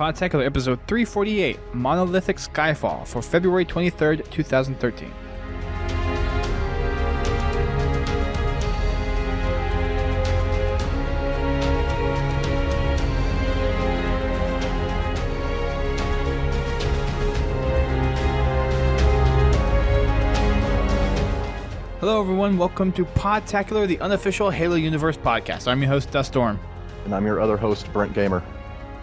Podtacular episode 348, Monolithic Skyfall, for February 23rd, 2013. Hello everyone, welcome to Podtacular, the unofficial Halo Universe podcast. I'm your host, Duststorm. And I'm your other host, Brent Gamer.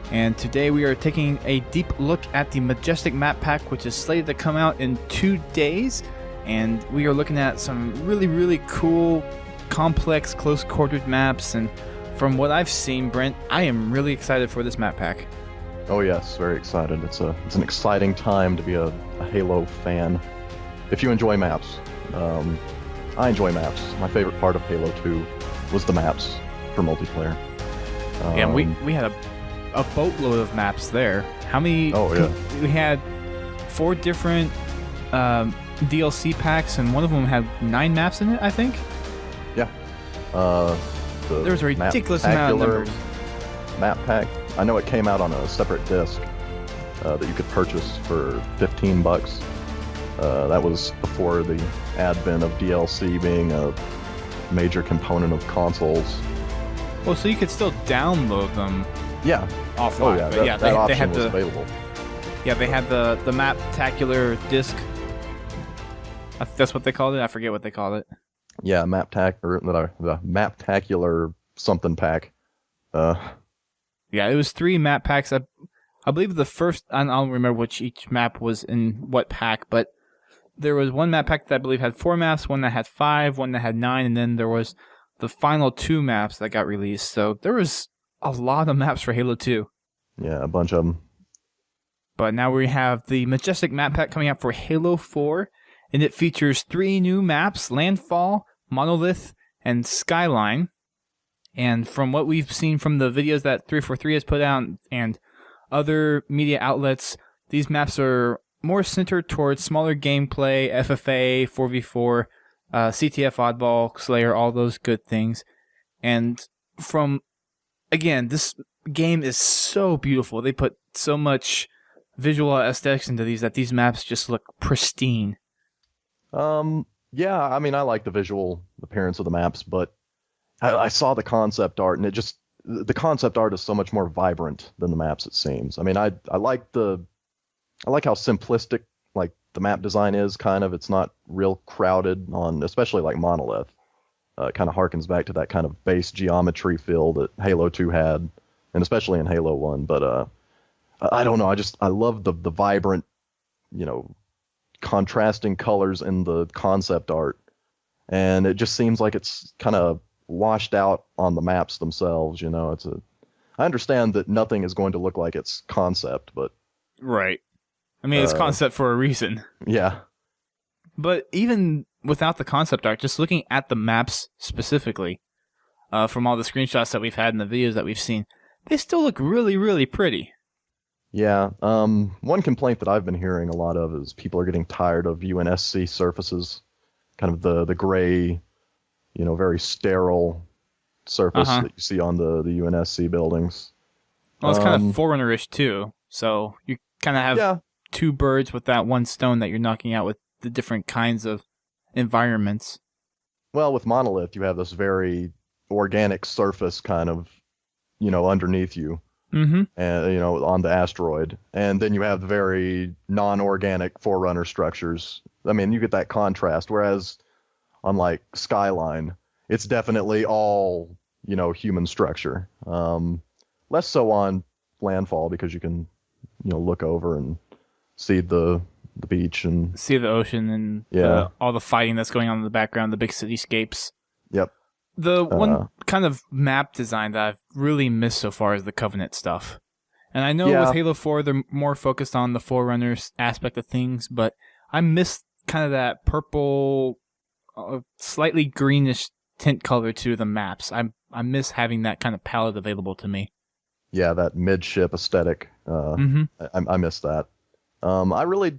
And today we are taking a deep look at the Majestic map pack, which is slated to come out in 2 days. And we are looking at some really cool, complex, close-quartered maps. And from what I've seen, Brent, I am really excited for this map pack. Oh yes, very excited. It's an exciting time to be a Halo fan. If you enjoy maps, I enjoy maps. My favorite part of Halo 2 was the maps for multiplayer. Yeah, we had a boatload of maps there. How many? Oh yeah. We had 4 different DLC packs, and one of them had 9 maps in it, I think. Yeah. There was a ridiculous amount of numbers. Map pack. I know it came out on a separate disc that you could purchase for $15. That was before the advent of DLC being a major component of consoles. Well, so you could still download them. Yeah. Offline. Oh yeah. But yeah, that option they had was available. Yeah, they had the Maptacular disc. That's what they called it. I forget what they called it. Yeah, the Maptacular something pack. Yeah, it was 3 map packs. I believe the first. I don't remember which each map was in what pack, but there was one map pack that I believe had 4 maps, one that had 5, one that had 9, and then there was the final 2 maps that got released. So there was a lot of maps for Halo 2. Yeah, a bunch of them. But now we have the Majestic map pack coming out for Halo 4, and it features 3 new maps, Landfall, Monolith, and Skyline. And from what we've seen from the videos that 343 has put out and other media outlets, these maps are more centered towards smaller gameplay, FFA, 4v4, CTF Oddball, Slayer, all those good things. And again, this game is so beautiful. They put so much visual aesthetics into these that these maps just look pristine. Yeah, I mean, I like the visual appearance of the maps, but I saw the concept art, and the concept art is so much more vibrant than the maps, it seems. I mean, I like how simplistic like the map design is, kind of. It's not real crowded on, especially like Monolith. It kind of harkens back to that kind of base geometry feel that Halo 2 had, and especially in Halo 1. But I don't know. I love the vibrant, contrasting colors in the concept art, and it just seems like it's kind of washed out on the maps themselves. I understand that nothing is going to look like its concept, but right. I mean, it's concept for a reason. Yeah. But even without the concept art, just looking at the maps specifically, from all the screenshots that we've had and the videos that we've seen, they still look really pretty. Yeah. One complaint that I've been hearing a lot of is people are getting tired of UNSC surfaces, kind of the gray, very sterile surface that you see on the UNSC buildings. Well, it's kind of Forerunner-ish too, so you kind of have 2 birds with that one stone that you're knocking out with the different kinds of environments. Well, with Monolith, you have this very organic surface kind of, underneath you, and on the asteroid, and then you have the very non-organic Forerunner structures. I mean, you get that contrast. Whereas on like Skyline, it's definitely all human structure. Less so on Landfall because you can look over and see the beach and see the ocean and all the fighting that's going on in the background, the big cityscapes. Yep. The one kind of map design that I've really missed so far is the Covenant stuff. And I know with Halo 4, they're more focused on the Forerunners aspect of things, but I miss kind of that purple, slightly greenish tint color to the maps. I miss having that kind of palette available to me. Yeah, that midship aesthetic. I miss that. I really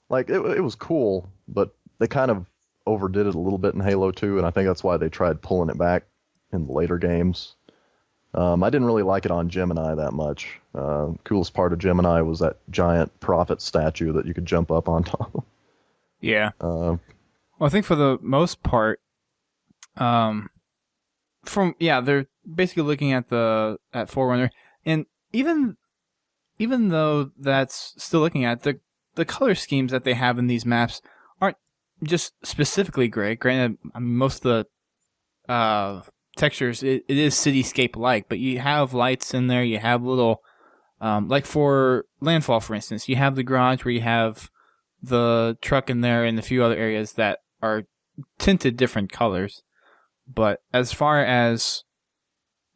it was cool, but they kind of overdid it a little bit in Halo 2, and I think that's why they tried pulling it back in the later games. I didn't really like it on Gemini that much. Coolest part of Gemini was that giant prophet statue that you could jump up on top. Yeah. Uh, Well, I think for the most part, they're basically looking at Forerunner, and even though that's still looking at the color schemes that they have in these maps aren't just specifically gray. Granted, I mean, most of the textures it is cityscape like, but you have lights in there. You have little like for Landfall, for instance, you have the garage where you have the truck in there and a few other areas that are tinted different colors. But as far as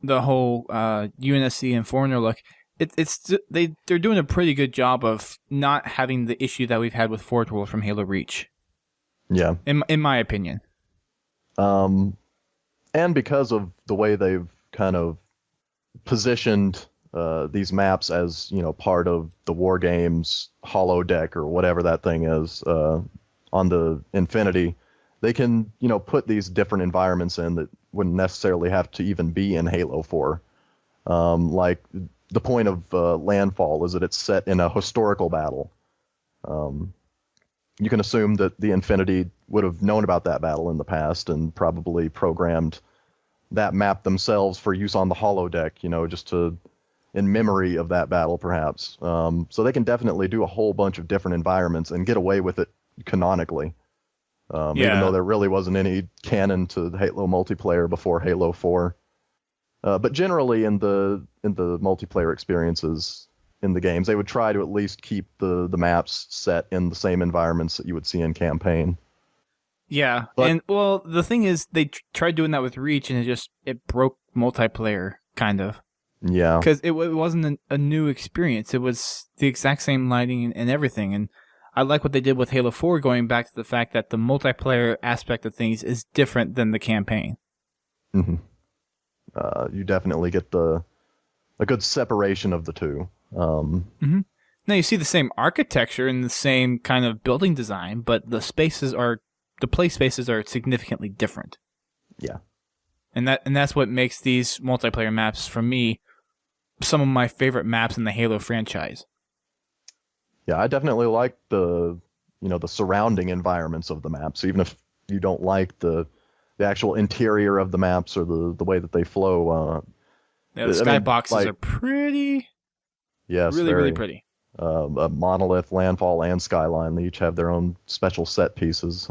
the whole UNSC and Foreigner look, they're doing a pretty good job of not having the issue that we've had with Forge World from Halo Reach. yeah. In my opinion. And because of the way they've kind of positioned these maps as, part of the War Games holodeck or whatever that thing is on the Infinity, they can, put these different environments in that wouldn't necessarily have to even be in Halo 4. Like, the point of Landfall is that it's set in a historical battle. You can assume that the Infinity would have known about that battle in the past and probably programmed that map themselves for use on the holodeck, just to in memory of that battle, perhaps. So they can definitely do a whole bunch of different environments and get away with it canonically. Even though there really wasn't any canon to Halo multiplayer before Halo 4. But generally in the multiplayer experiences in the games, they would try to at least keep the maps set in the same environments that you would see in campaign. Yeah, But, the thing is, they tried doing that with Reach, and it broke multiplayer, kind of. Yeah. Because it wasn't a new experience. It was the exact same lighting and everything. And I like what they did with Halo 4, going back to the fact that the multiplayer aspect of things is different than the campaign. Mm-hmm. You definitely get a good separation of the two. Mm-hmm. Now you see the same architecture and the same kind of building design, but the play spaces are significantly different. Yeah. And that's what makes these multiplayer maps, for me, some of my favorite maps in the Halo franchise. Yeah, I definitely like the surrounding environments of the maps, even if you don't like the actual interior of the maps or the way that they flow. Yeah, the skyboxes are pretty. Yes, really, very, really pretty. Monolith, Landfall, and Skyline, they each have their own special set pieces.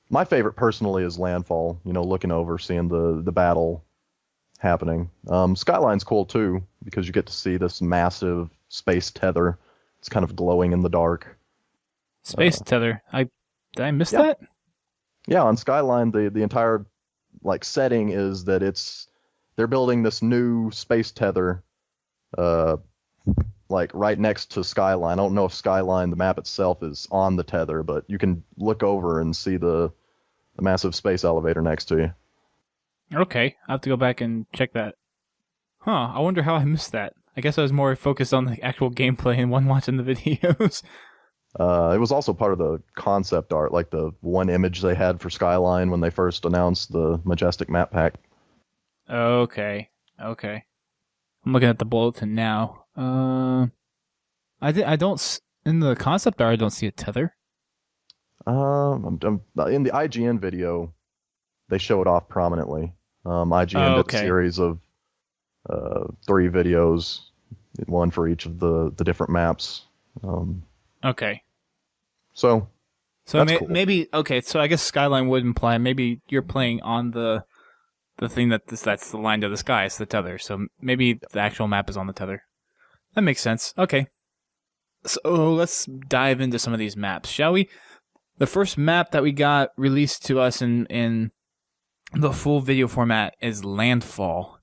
My favorite personally is Landfall, looking over, seeing the battle happening. Skyline's cool too, because you get to see this massive space tether. It's kind of glowing in the dark. Space tether. Did I miss yeah. that? Yeah, on Skyline, the entire setting is that they're building this new space tether right next to Skyline. I don't know if Skyline, the map itself, is on the tether, but you can look over and see the massive space elevator next to you. Okay, I have to go back and check that. Huh, I wonder how I missed that. I guess I was more focused on the actual gameplay and watching the videos. It was also part of the concept art, like the one image they had for Skyline when they first announced the Majestic map pack. Okay. I'm looking at the bulletin now. I don't in the concept art. I don't see a tether. In the IGN video, they show it off prominently. IGN did a series of 3 videos, one for each of the different maps. Okay. So that's cool. Maybe okay. So I guess Skyline would imply maybe you're playing on the thing that's the line to the sky. It's the tether. So maybe the actual map is on the tether. That makes sense. Okay. So let's dive into some of these maps, shall we? The first map that we got released to us in the full video format is Landfall.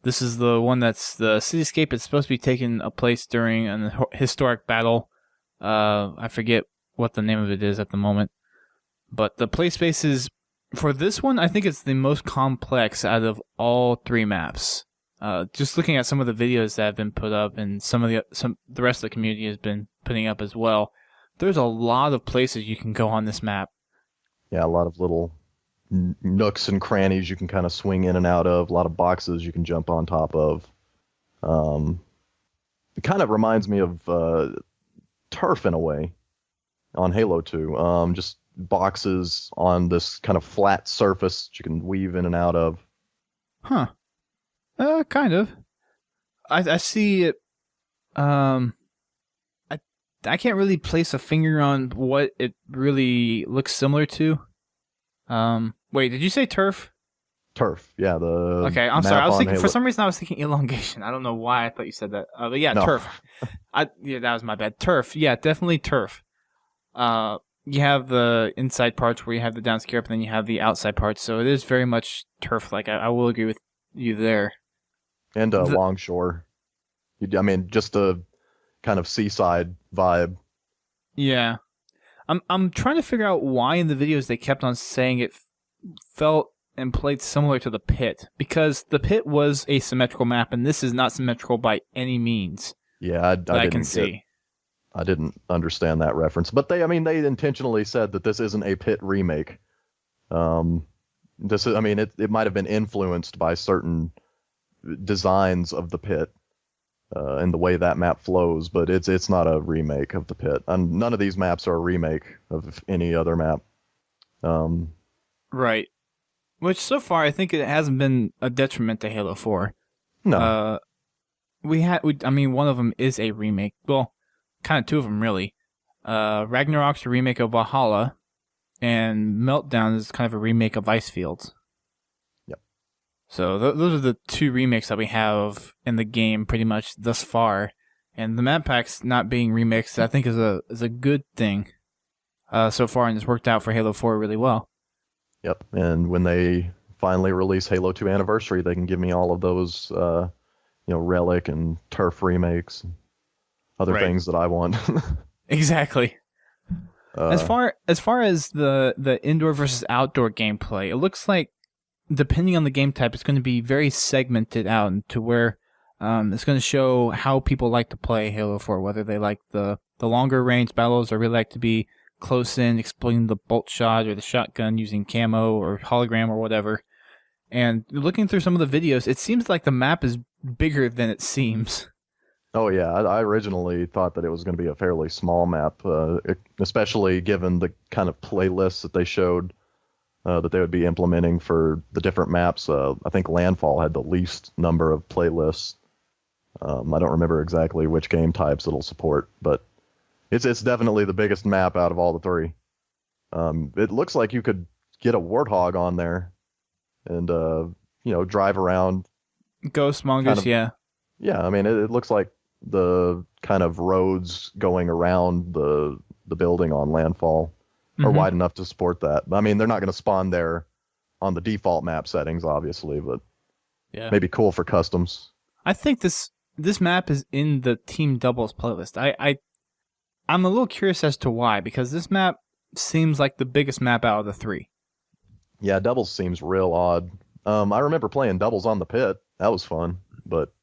This is the one that's the cityscape. It's supposed to be taking a place during an historic battle. I forget what the name of it is at the moment. But the play spaces for this one, I think it's the most complex out of all 3 maps. Just looking at some of the videos that have been put up and some of the rest of the community has been putting up as well, there's a lot of places you can go on this map. Yeah, a lot of little nooks and crannies you can kind of swing in and out of, a lot of boxes you can jump on top of. It kind of reminds me of Turf in a way on Halo 2. Just boxes on this kind of flat surface that you can weave in and out of. Huh. Kind of. I see it. I can't really place a finger on what it really looks similar to. Wait, did you say Turf? Turf, yeah. Okay, I'm sorry. I was thinking, for some reason I was thinking elongation. I don't know why I thought you said that. But yeah, no. Turf. Yeah, that was my bad. Turf. Yeah, definitely Turf. You have the inside parts where you have the downscape, and then you have the outside parts. So it is very much Turf-like. I will agree with you there. And Longshore. I mean, just a kind of seaside vibe. Yeah. I'm trying to figure out why in the videos they kept on saying it felt and played similar to the Pit, because the Pit was a symmetrical map, and this is not symmetrical by any means. Yeah, I can see. I didn't understand that reference, but they intentionally said that this isn't a Pit remake. It might have been influenced by certain designs of the Pit and the way that map flows, but it's not a remake of the Pit. And none of these maps are a remake of any other map. Right. Which so far I think it hasn't been a detriment to Halo 4. No. One of them is a remake. Well, kind of two of them really. Ragnarok's a remake of Valhalla, and Meltdown is kind of a remake of Icefields. Yep. So those are the two remakes that we have in the game pretty much thus far, and the map packs not being remixed I think is a good thing so far, and it's worked out for Halo 4 really well. Yep, and when they finally release Halo 2 Anniversary, they can give me all of those, Relic and Turf remakes, and other things that I want. Exactly. As far as the indoor versus outdoor gameplay, it looks like depending on the game type, it's going to be very segmented out to where it's going to show how people like to play Halo 4, whether they like the longer range battles or really like to be close in, exploiting the bolt shot or the shotgun using camo or hologram or whatever. And looking through some of the videos, it seems like the map is bigger than it seems. Oh yeah, I originally thought that it was going to be a fairly small map, especially given the kind of playlists that they showed that they would be implementing for the different maps. I think Landfall had the least number of playlists. I don't remember exactly which game types it'll support, but it's definitely the biggest map out of all the three. It looks like you could get a Warthog on there and drive around. Ghost Mongoose, yeah. Yeah, I mean it looks like the kind of roads going around the building on Landfall are wide enough to support that. I mean, they're not going to spawn there on the default map settings, obviously, but maybe cool for customs. I think this map is in the Team Doubles playlist. I'm a little curious as to why, because this map seems like the biggest map out of the three. Yeah, Doubles seems real odd. I remember playing Doubles on the Pit. That was fun, but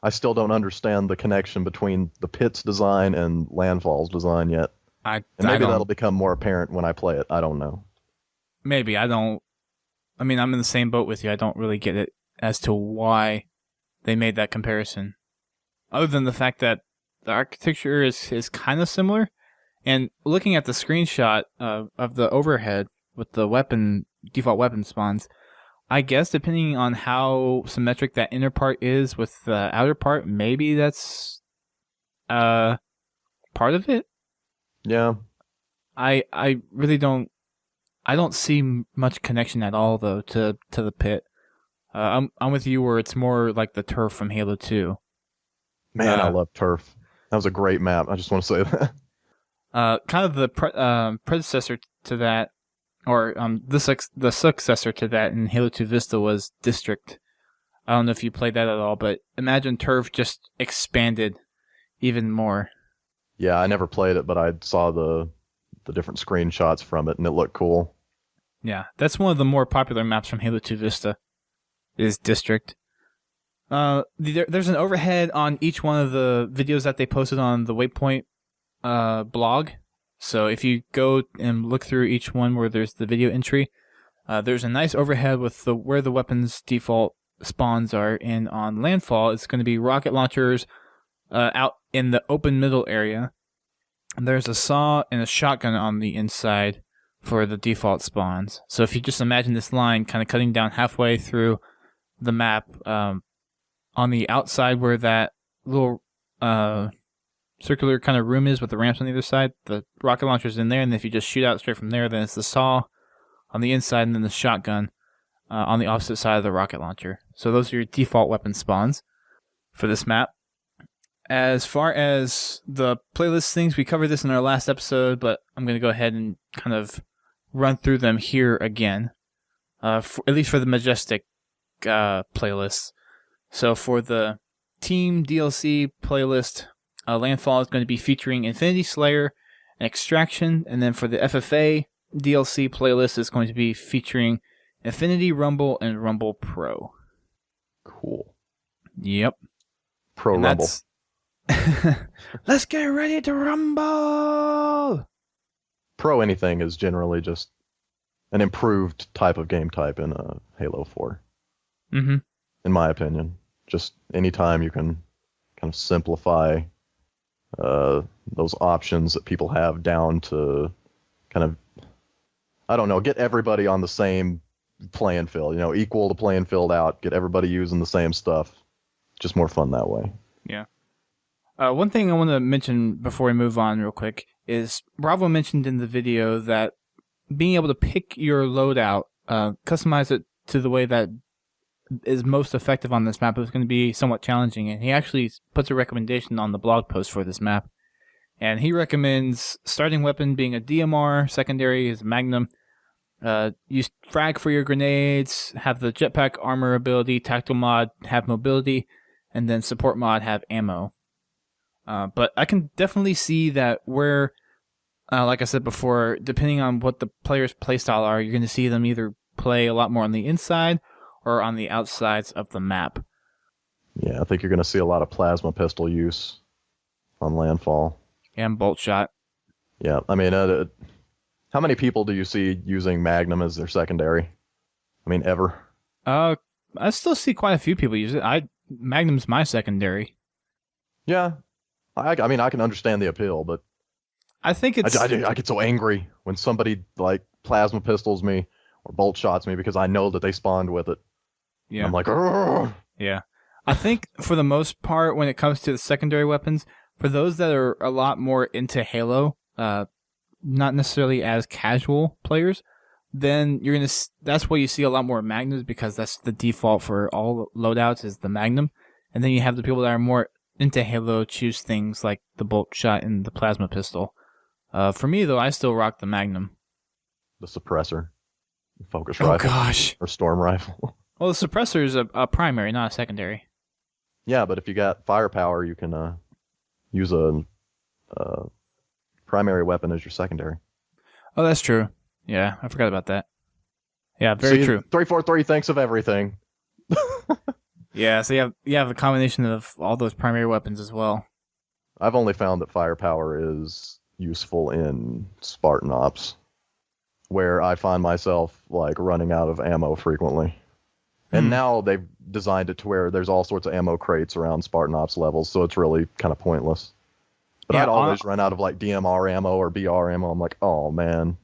I still don't understand the connection between the Pit's design and Landfall's design yet. Maybe that'll become more apparent when I play it. I don't know. Maybe. I don't... I mean, I'm in the same boat with you. I don't really get it as to why they made that comparison. Other than the fact that the architecture is kind of similar. And looking at the screenshot of the overhead with the default weapon spawns, I guess depending on how symmetric that inner part is with the outer part, maybe that's part of it. Yeah. I really don't see much connection at all though to the Pit. I'm with you where it's more like the Turf from Halo 2. Man, I love Turf. That was a great map. I just want to say that. Kind of the predecessor to that, or the successor to that in Halo 2 Vista was District. I don't know if you played that at all, but imagine Turf just expanded even more. Yeah, I never played it, but I saw the different screenshots from it, and it looked cool. Yeah, that's one of the more popular maps from Halo 2 Vista, is District. There's an overhead on each one of the videos that they posted on the Waypoint blog. So if you go and look through each one where there's the video entry, There's a nice overhead with where the weapons default spawns are, and on Landfall, it's going to be rocket launchers out in the open middle area. And there's a saw and a shotgun on the inside for the default spawns. So if you just imagine this line kind of cutting down halfway through the map, on the outside where that little circular kind of room is with the ramps on either side, the rocket launcher's in there, and if you just shoot out straight from there, then it's the saw on the inside and then the shotgun on the opposite side of the rocket launcher. So those are your default weapon spawns for this map. As far as the playlist things, we covered this in our last episode, but I'm going to go ahead and kind of run through them here again, at least for the Majestic playlists. So for the Team DLC playlist, Landfall is going to be featuring Infinity Slayer and Extraction, and then for the FFA DLC playlist, it's going to be featuring Infinity Rumble and Rumble Pro. Cool. Yep. Pro and Rumble. Let's get ready to rumble! Pro anything is generally just an improved type of game type in Halo 4. Mm-hmm. In my opinion. Just anytime you can kind of simplify those options that people have down to kind of, I don't know, get everybody on the same playing field, equal the playing field out, get everybody using the same stuff. Just more fun that way. Yeah. One thing I want to mention before we move on real quick is Bravo mentioned in the video that being able to pick your loadout, customize it to the way that is most effective on this map is going to be somewhat challenging, and he actually puts a recommendation on the blog post for this map. And he recommends starting weapon being a DMR, secondary is Magnum, use frag for your grenades, have the jetpack armor ability, tactical mod have mobility, and then support mod have ammo. But I can definitely see that where, like I said before, depending on what the player's playstyle are, you're going to see them either play a lot more on the inside or on the outsides of the map. Yeah, I think you're going to see a lot of plasma pistol use on Landfall. And bolt shot. Yeah, I mean, how many people do you see using Magnum as their secondary? I mean, ever? I still see quite a few people use it. Magnum's my secondary. Yeah, I mean, I can understand the appeal, but I think it's... I get so angry when somebody, like, plasma pistols me or bolt shots me because I know that they spawned with it. Yeah. And I'm like, Argh! Yeah. I think for the most part, when it comes to the secondary weapons, for those that are a lot more into Halo, not necessarily as casual players, then that's where you see a lot more Magnums, because that's the default for all loadouts is the Magnum. And then you have the people that are more into Halo choose things like the bolt shot and the plasma pistol. For me, though, I still rock the Magnum. The suppressor, focus rifle, gosh, or storm rifle. Well, the suppressor is a primary, not a secondary. Yeah, but if you got firepower, you can use a primary weapon as your secondary. Oh, that's true. Yeah, I forgot about that. Yeah, very true. 343 thinks of everything. Yeah, so you have a combination of all those primary weapons as well. I've only found that firepower is useful in Spartan Ops, where I find myself like running out of ammo frequently. And now they've designed it to where there's all sorts of ammo crates around Spartan Ops levels, so it's really kind of pointless. But Yeah, I'd always run out of like DMR ammo or BR ammo. I'm like, oh man.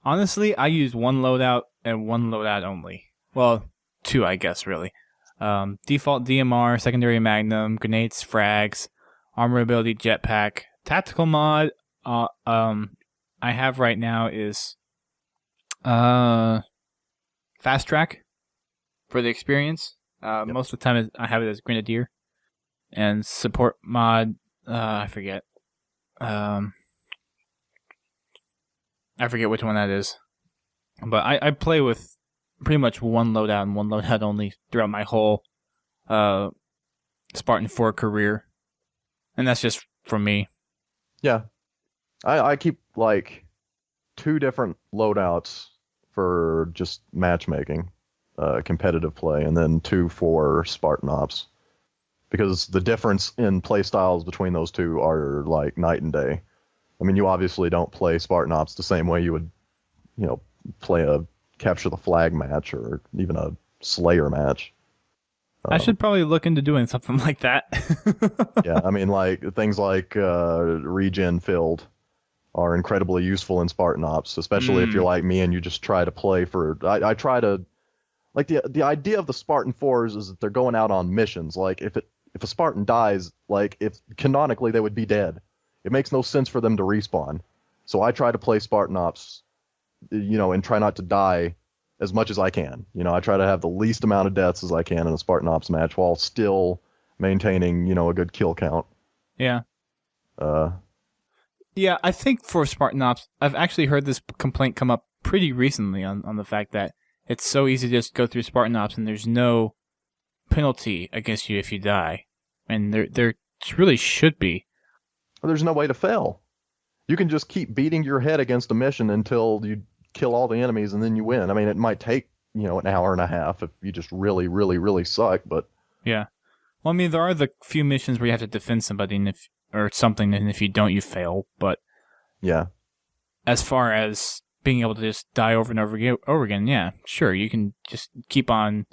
Honestly, I use one loadout and one loadout only. Well, two, I guess, really. Default DMR, secondary Magnum, grenades, frags, armor ability, jetpack. Tactical mod, I have right now is fast track for the experience. Most of the time I have it as grenadier. And support mod, I forget. I forget which one that is. But I play with pretty much one loadout and one loadout only throughout my whole Spartan 4 career. And that's just from me. Yeah. I keep like 2 different loadouts for just matchmaking, competitive play, and then 2 for Spartan Ops. Because the difference in play styles between those 2 are like night and day. I mean, you obviously don't play Spartan Ops the same way you would, play a capture the flag match or even a Slayer match. I should probably look into doing something like that. Yeah, I mean, like things like regen filled are incredibly useful in Spartan Ops, especially if you're like me and you just try to play for. I try to like the idea of the Spartan 4s is that they're going out on missions. Like if a Spartan dies, like if canonically they would be dead, it makes no sense for them to respawn. So I try to play Spartan Ops, and try not to die as much as I can. I try to have the least amount of deaths as I can in a Spartan Ops match while still maintaining, a good kill count. Yeah. Yeah, I think for Spartan Ops, I've actually heard this complaint come up pretty recently on the fact that it's so easy to just go through Spartan Ops and there's no penalty against you if you die. And there really should be. Well, there's no way to fail. You can just keep beating your head against a mission until you kill all the enemies and then you win. I mean, it might take, an hour and a half if you just really, really, really suck, but... Yeah. Well, I mean, there are the few missions where you have to defend somebody or something, and if you don't, you fail, but... Yeah. As far as being able to just die over and over again, yeah, sure, you can just keep on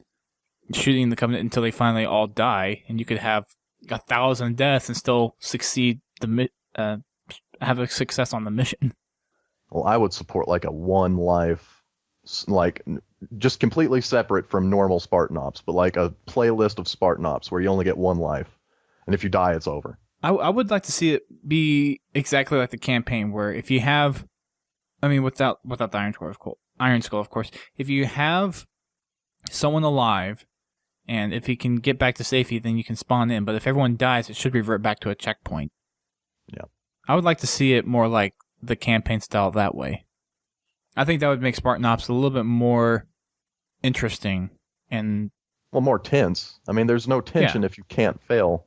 shooting the Covenant until they finally all die, and you could have 1,000 deaths and still succeed have a success on the mission. Well, I would support like a one life, like just completely separate from normal Spartan Ops, but like a playlist of Spartan Ops where you only get one life, and if you die, it's over. I would like to see it be exactly like the campaign, where if you have, I mean, without the Iron Skull, of course, if you have someone alive, and if he can get back to safety, then you can spawn in. But if everyone dies, it should revert back to a checkpoint. Yeah. I would like to see it more like the campaign style that way. I think that would make Spartan Ops a little bit more interesting and... Well, more tense. I mean, there's no tension if you can't fail.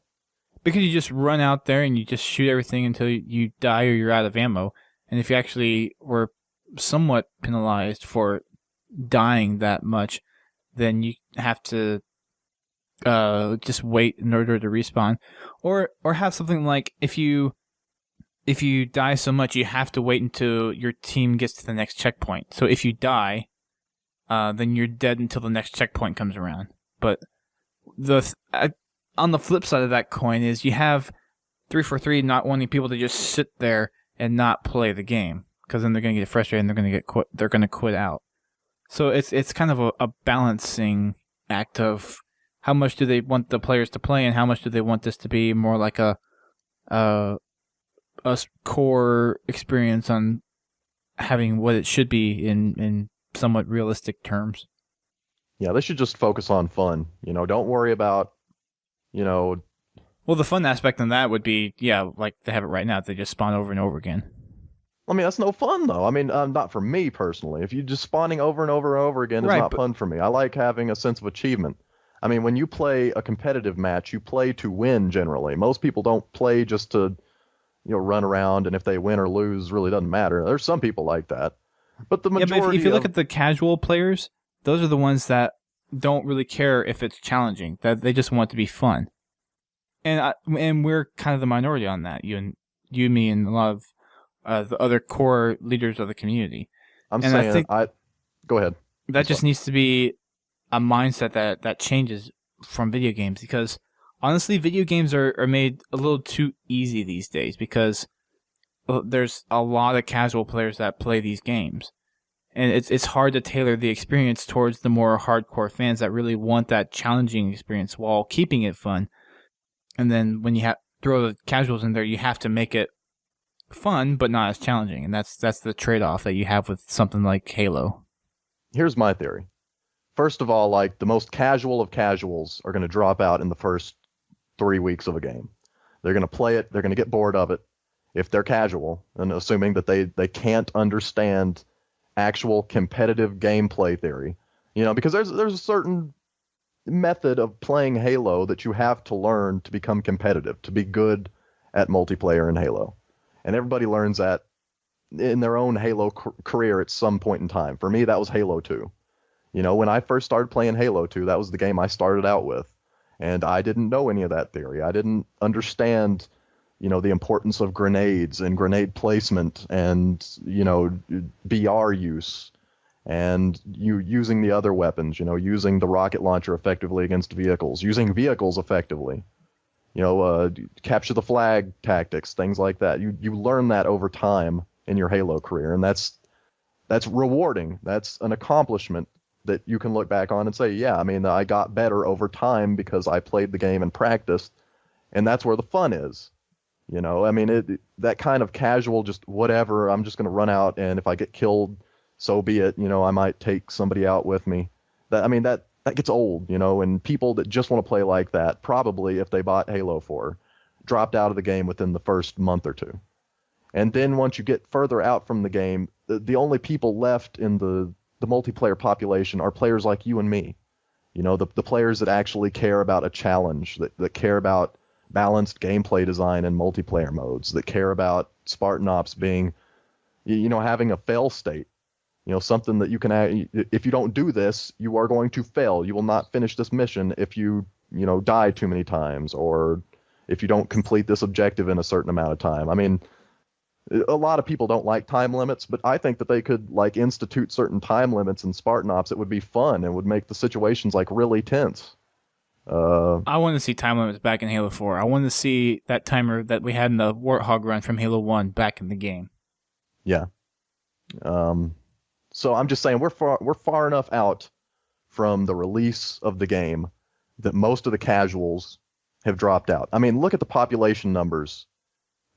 Because you just run out there and you just shoot everything until you die or you're out of ammo. And if you actually were somewhat penalized for dying that much, then you have to just wait in order to respawn. Or have something like if you die so much, you have to wait until your team gets to the next checkpoint. So if you die, then you're dead until the next checkpoint comes around. But on the flip side of that coin is you have 343 not wanting people to just sit there and not play the game, because then they're going to get frustrated and they're going to quit out. So it's kind of a balancing act of how much do they want the players to play and how much do they want this to be more like a core experience on having what it should be in somewhat realistic terms. Yeah, they should just focus on fun. Don't worry about, Well, the fun aspect in that would be, like they have it right now. They just spawn over and over again. I mean, that's no fun, though. I mean, not for me, personally. If you're just spawning over and over and over again, it's not fun for me. I like having a sense of achievement. I mean, when you play a competitive match, you play to win, generally. Most people don't play just to, run around, and if they win or lose, really doesn't matter. There's some people like that. But the majority but if you look at the casual players, those are the ones that don't really care if it's challenging. That they just want it to be fun. And we're kind of the minority on that. You, me, and a lot of the other core leaders of the community. Go ahead. That just needs to be a mindset that changes from video games, because honestly, video games are made a little too easy these days, because there's a lot of casual players that play these games. And it's hard to tailor the experience towards the more hardcore fans that really want that challenging experience while keeping it fun. And then when you throw the casuals in there, you have to make it fun but not as challenging. And that's the trade-off that you have with something like Halo. Here's my theory. First of all, like the most casual of casuals are going to drop out in the first 3 weeks of a game. They're going to play it. They're going to get bored of it if they're casual, and assuming that they can't understand actual competitive gameplay theory, because there's a certain method of playing Halo that you have to learn to become competitive, to be good at multiplayer in Halo. And everybody learns that in their own Halo career at some point in time. For me, that was Halo 2. When I first started playing Halo 2, that was the game I started out with. And I didn't know any of that theory. I didn't understand, the importance of grenades and grenade placement and, BR use and you using the other weapons, using the rocket launcher effectively against vehicles, using vehicles effectively, capture the flag tactics, things like that. You learn that over time in your Halo career, and that's rewarding. That's an accomplishment that you can look back on and say, yeah, I mean, I got better over time because I played the game and practiced, and that's where the fun is. I mean, that kind of casual, just whatever, I'm just going to run out, and if I get killed, so be it. I might take somebody out with me. That gets old, and people that just want to play like that, probably if they bought Halo 4, dropped out of the game within the first month or two. And then once you get further out from the game, the only people left in the multiplayer population are players like you and me. The players that actually care about a challenge, that care about balanced gameplay design and multiplayer modes, that care about Spartan Ops being, having a fail state. Something that you can, if you don't do this, you are going to fail. You will not finish this mission if you die too many times, or if you don't complete this objective in a certain amount of time. I mean, a lot of people don't like time limits, but I think that they could institute certain time limits in Spartan Ops. It would be fun and would make the situations really tense. I want to see time limits back in Halo 4. I want to see that timer that we had in the Warthog run from Halo 1 back in the game. Yeah. So I'm just saying we're far enough out from the release of the game that most of the casuals have dropped out. I mean, look at the population numbers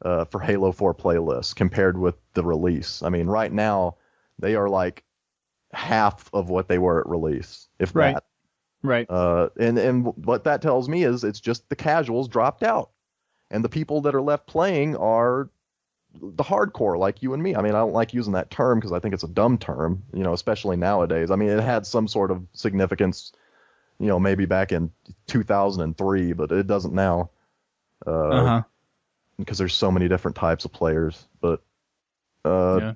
for Halo 4 playlists compared with the release. I mean, right now they are half of what they were at release, if right. that. Right. And what that tells me is it's just the casuals dropped out, and the people that are left playing are the hardcore, like you and me. I mean, I don't like using that term because I think it's a dumb term, especially nowadays. I mean, it had some sort of significance, maybe back in 2003, but it doesn't now. Because there's so many different types of players. But, yeah.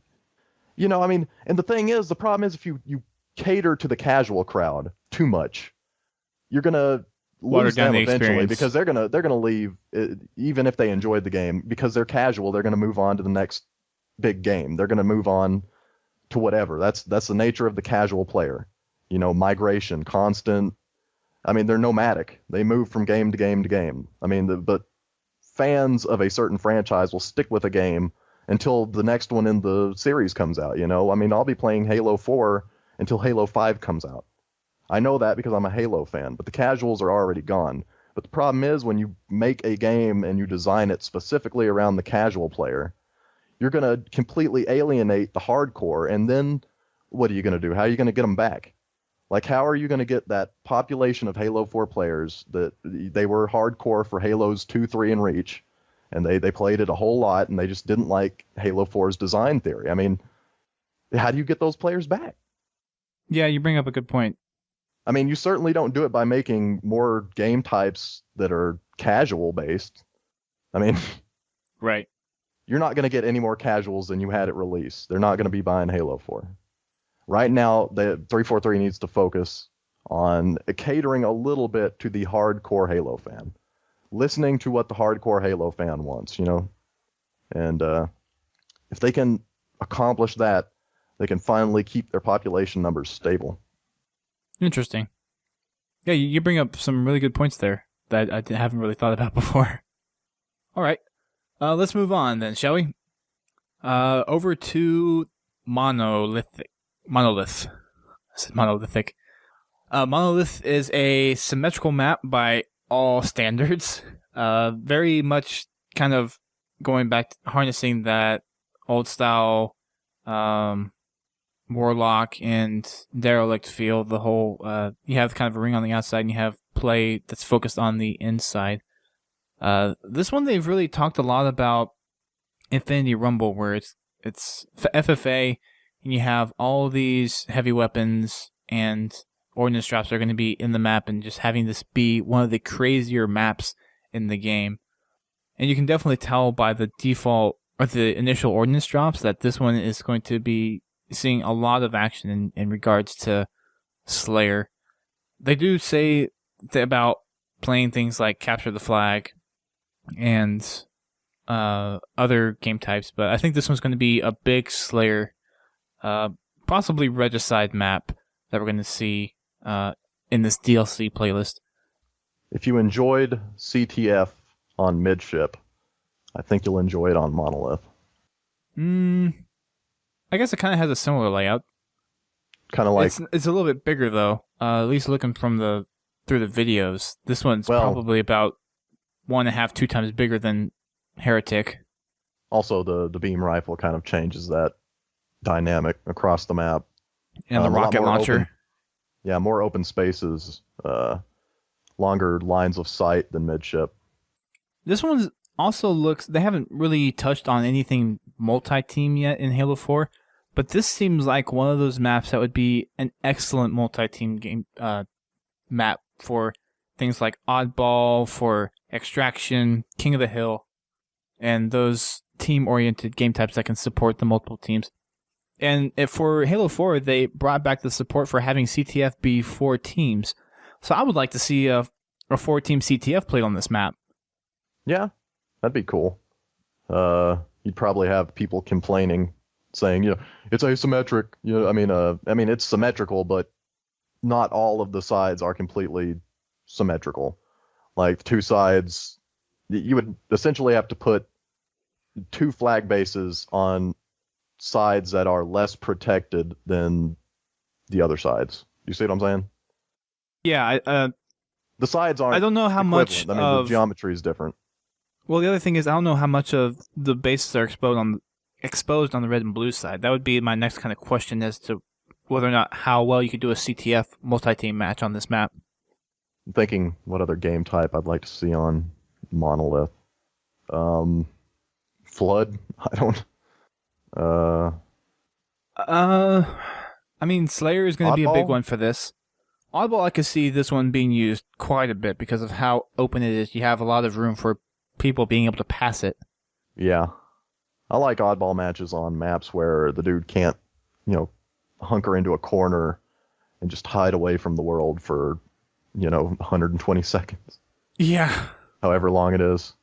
I mean, and the thing is, the problem is if you cater to the casual crowd too much, you're going to lose them eventually, because they're gonna leave even if they enjoyed the game, because they're casual. They're gonna move on to the next big game. They're gonna move on to whatever. That's the nature of the casual player. Migration, constant. I mean, they're nomadic. They move from game to game to game. I mean, but fans of a certain franchise will stick with a game until the next one in the series comes out. I mean, I'll be playing Halo 4 until Halo 5 comes out. I know that because I'm a Halo fan, but the casuals are already gone. But the problem is, when you make a game and you design it specifically around the casual player, you're going to completely alienate the hardcore, and then what are you going to do? How are you going to get them back? How are you going to get that population of Halo 4 players that they were hardcore for Halos 2, 3, and Reach, and they played it a whole lot, and they just didn't like Halo 4's design theory? I mean, how do you get those players back? Yeah, you bring up a good point. I mean, you certainly don't do it by making more game types that are casual based. I mean, right. You're not going to get any more casuals than you had at release. They're not going to be buying Halo 4. Right now, the 343 needs to focus on catering a little bit to the hardcore Halo fan, listening to what the hardcore Halo fan wants, and if they can accomplish that, they can finally keep their population numbers stable. Interesting. Yeah, you bring up some really good points there that I haven't really thought about before. All right. Let's move on then, shall we? Over to Monolith. I said Monolithic. Monolith is a symmetrical map by all standards. Very much kind of going back to harnessing that old style Warlock and Derelict feel. The whole you have kind of a ring on the outside and you have play that's focused on the inside. This one they've really talked a lot about Infinity Rumble, where it's FFA and you have all these heavy weapons and ordnance drops are going to be in the map, and just having this be one of the crazier maps in the game. And you can definitely tell by the default or the initial ordnance drops that this one is going to be seeing a lot of action in regards to Slayer. They do say about playing things like Capture the Flag and other game types, but I think this one's going to be a big Slayer possibly Regicide map that we're going to see in this DLC playlist. If you enjoyed CTF on Midship, I think you'll enjoy it on Monolith. I guess it kind of has a similar layout. Kind of like it's a little bit bigger though. At least looking through the videos, this one's probably about 1.5, 2 times bigger than Heretic. Also, the beam rifle kind of changes that dynamic across the map. And the rocket launcher. More open spaces, longer lines of sight than Midship. This one also looks... They haven't really touched on anything multi-team yet in Halo 4, but this seems like one of those maps that would be an excellent multi-team game map for things like Oddball, for Extraction, King of the Hill, and those team-oriented game types that can support the multiple teams. And for Halo 4, they brought back the support for having CTF be 4 teams. So I would like to see a 4-team CTF played on this map. Yeah, that'd be cool. You'd probably have people complaining, saying, it's asymmetric. I mean, it's symmetrical, but not all of the sides are completely symmetrical. Like, 2 sides, you would essentially have to put 2 flag bases on sides that are less protected than the other sides. You see what I'm saying? Yeah, the sides aren't. I don't know how much. The geometry is different. Well, the other thing is I don't know how much of the bases are exposed on the red and blue side. That would be my next kind of question as to whether or not how well you could do a CTF multi-team match on this map. I'm thinking what other game type I'd like to see on Monolith. Flood. I don't. I mean, Slayer is going to be a big Oddball? one for this. Oddball, I could see this one being used quite a bit because of how open it is. You have a lot of room for people being able to pass it. Yeah. I like oddball matches on maps where the dude can't, hunker into a corner and just hide away from the world for, 120 seconds. Yeah. However long it is.